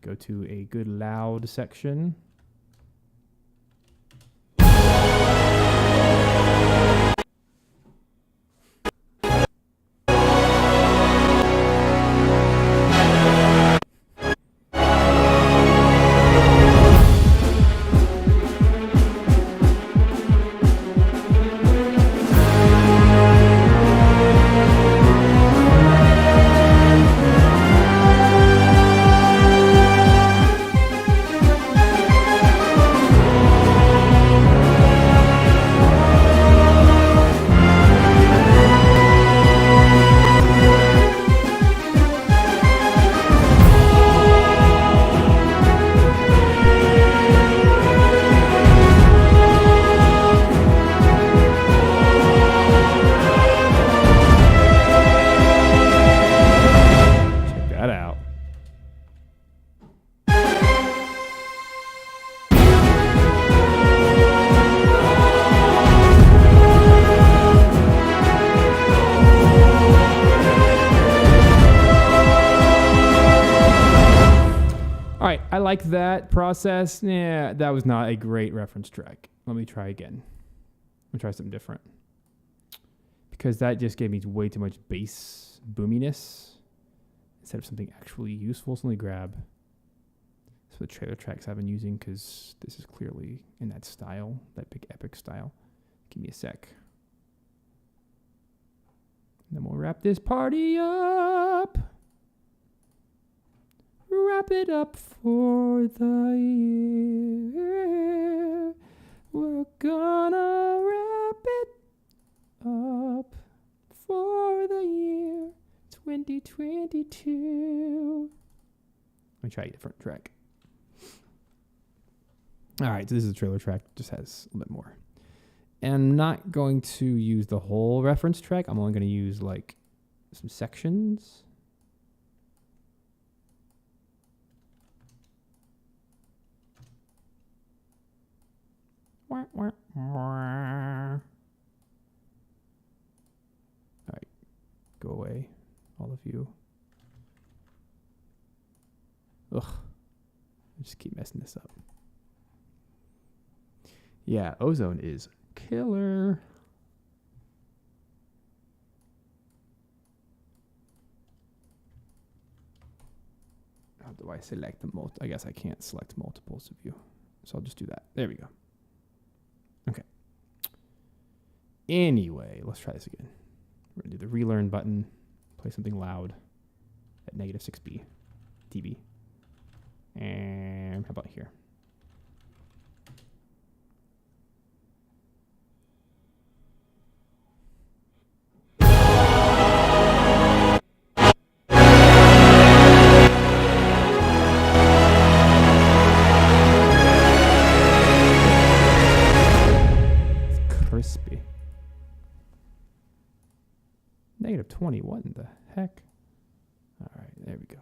Go to a good loud section. I like that process. Yeah, that was not a great reference track. Let me try again. Let me try something different. Because that just gave me way too much bass boominess instead of something actually useful. So let me grab some of the trailer tracks I've been using because this is clearly in that style, that big epic style. Give me a sec. And then we'll wrap this party up. Wrap it up for the year. We're gonna wrap it up for the year 2022. Let me try a different track. All right, so this is a trailer track. Just has a little bit more. And I'm not going to use the whole reference track. I'm only going to use like some sections. All right, go away, all of you. Ugh, I just keep messing this up. Yeah, Ozone is killer. How do I select the most? I guess I can't select multiples of you, so I'll just do that. There we go. Okay. Anyway, let's try this again. We're going to do the relearn button, play something loud at -6 dB. And how about here? Crispy. -20. What in the heck? All right, there we go.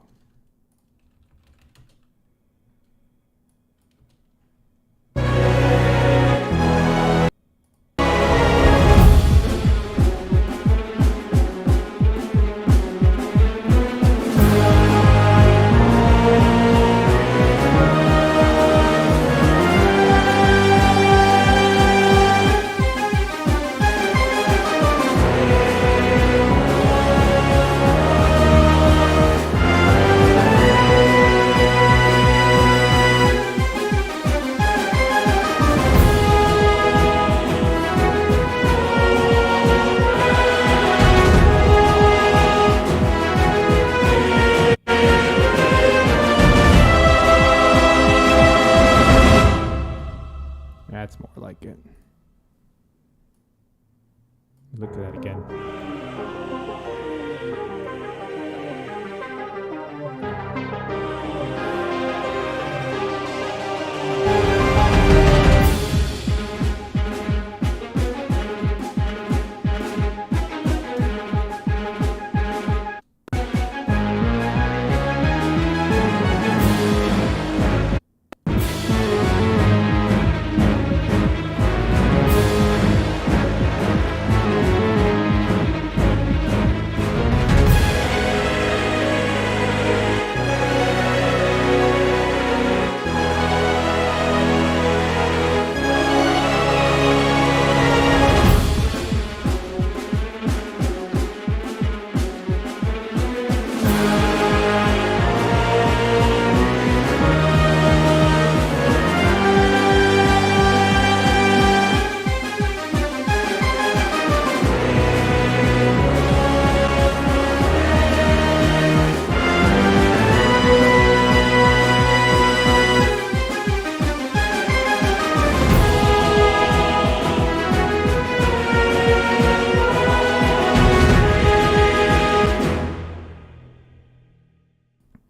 That's more like it. Look at that again.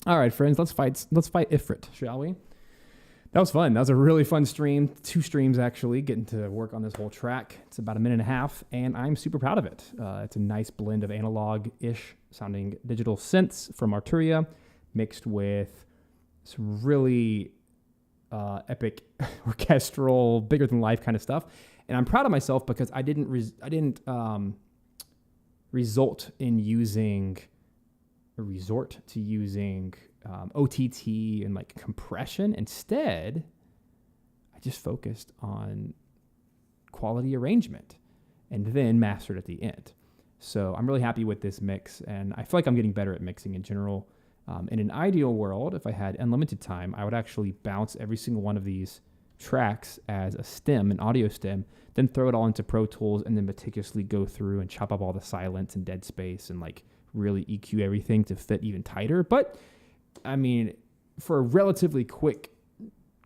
All right, friends, let's fight Ifrit, shall we? That was fun. That was a really fun stream. 2 streams, actually, getting to work on this whole track. It's about 1.5 minutes, and I'm super proud of it. It's a nice blend of analog-ish sounding digital synths from Arturia mixed with some really epic orchestral, bigger-than-life kind of stuff. And I'm proud of myself because I didn't resort to using OTT and like compression. Instead, I just focused on quality arrangement and then mastered at the end. So I'm really happy with this mix, and I feel like I'm getting better at mixing in general. In an ideal world, if I had unlimited time, I would actually bounce every single one of these tracks as a stem, an audio stem, then throw it all into Pro Tools and then meticulously go through and chop up all the silence and dead space and like really EQ everything to fit even tighter. But I mean, for a relatively quick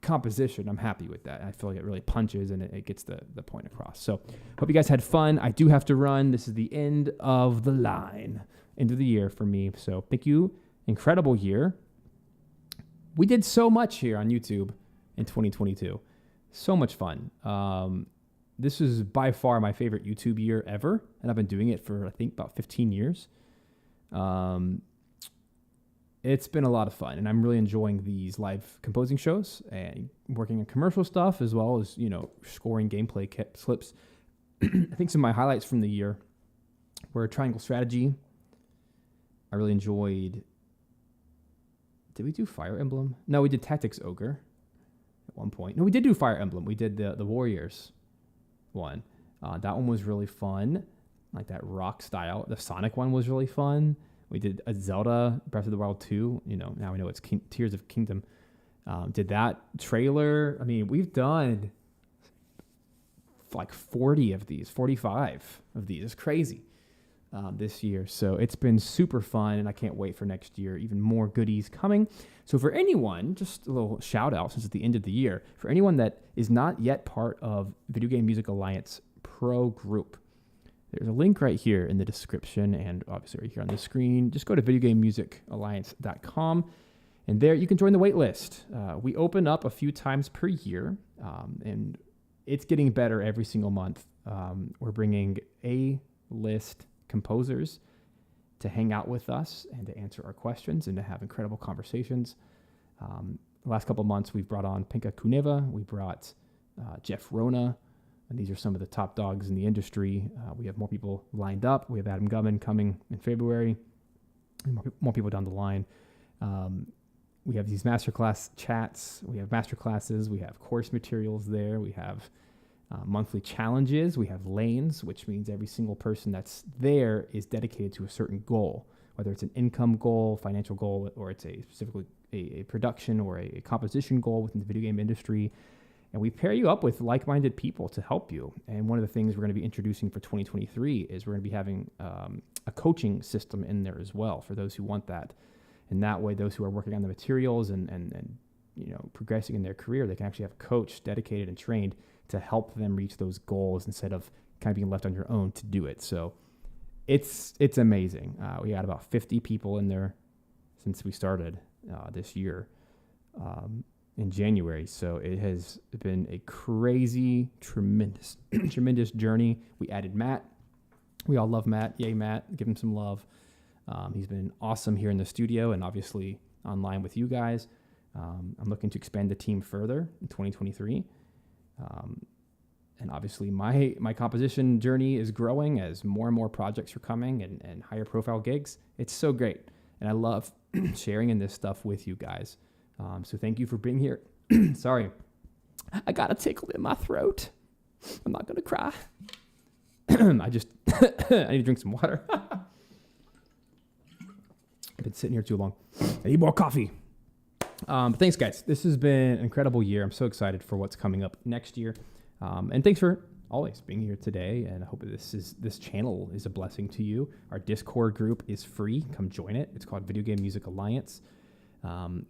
composition, I'm happy with that. I feel like it really punches and it gets the point across. So hope you guys had fun. I do have to run. This is the end of the line, end of the year for me. So thank you. Incredible year. We did so much here on YouTube in 2022. So much fun. This is by far my favorite YouTube year ever. And I've been doing it for, I think, about 15 years. It's been a lot of fun, and I'm really enjoying these live composing shows and working on commercial stuff as well as, scoring gameplay clips. I think some of my highlights from the year were Triangle Strategy. I really enjoyed... Did we do Fire Emblem? No, we did Tactics Ogre at one point. No, we did do Fire Emblem. We did the Warriors one. That one was really fun, like that rock style. The Sonic one was really fun. We did a Zelda Breath of the Wild 2. Now we know it's Tears of Kingdom. Did that trailer. I mean, we've done like 40 of these, 45 of these. It's crazy this year. So it's been super fun, and I can't wait for next year. Even more goodies coming. So for anyone, just a little shout out since it's the end of the year, for anyone that is not yet part of Video Game Music Alliance Pro Group, there's a link right here in the description and obviously right here on the screen. Just go to videogamemusicalliance.com, and there you can join the wait list. We open up a few times per year, and it's getting better every single month. We're bringing A-list composers to hang out with us and to answer our questions and to have incredible conversations. The last couple of months, we've brought on Penka Kuneva. We brought Jeff Rona. And these are some of the top dogs in the industry. We have more people lined up. We have Adam Gumman coming in February, and more people down the line. We have these masterclass chats. We have masterclasses. We have course materials there. We have monthly challenges. We have lanes, which means every single person that's there is dedicated to a certain goal, whether it's an income goal, financial goal, or it's specifically a production or a composition goal within the video game industry. And we pair you up with like-minded people to help you. And one of the things we're going to be introducing for 2023 is we're going to be having a coaching system in there as well for those who want that. And that way, those who are working on the materials and progressing in their career, they can actually have a coach dedicated and trained to help them reach those goals instead of kind of being left on your own to do it. So it's amazing. We had about 50 people in there since we started this year. In January. So it has been a crazy, tremendous journey. We added Matt. We all love Matt. Yay, Matt. Give him some love. He's been awesome here in the studio and obviously online with you guys. I'm looking to expand the team further in 2023. And obviously my composition journey is growing as more and more projects are coming and higher profile gigs. It's so great. And I love sharing in this stuff with you guys. So thank you for being here. Sorry, I got a tickle in my throat. I'm not going to cry. I need to drink some water. I've been sitting here too long. I need more coffee. But thanks, guys. This has been an incredible year. I'm so excited for what's coming up next year. And thanks for always being here today. And I hope this channel is a blessing to you. Our Discord group is free. Come join it. It's called Video Game Music Alliance.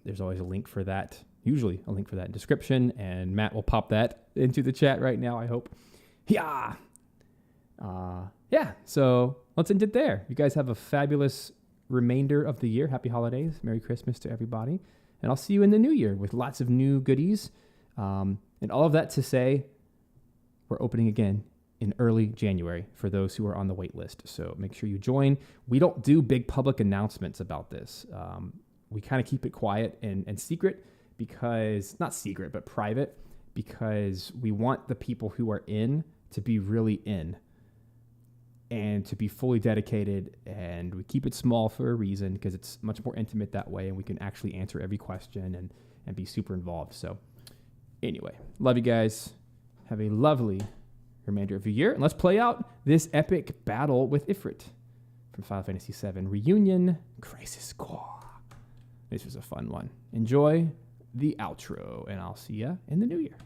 There's always a link for that, usually a link for that in description, and Matt will pop that into the chat right now, I hope. Yeah. So let's end it there. You guys have a fabulous remainder of the year. Happy holidays. Merry Christmas to everybody. And I'll see you in the new year with lots of new goodies. And all of that to say, we're opening again in early January for those who are on the wait list. So make sure you join. We don't do big public announcements about this. We kind of keep it quiet and secret because, not secret, but private, because we want the people who are in to be really in and to be fully dedicated. And we keep it small for a reason because it's much more intimate that way, and we can actually answer every question and be super involved. So anyway, love you guys. Have a lovely remainder of the year. And let's play out this epic battle with Ifrit from Final Fantasy VII Reunion Crisis Core. This was a fun one. Enjoy the outro, and I'll see ya in the new year.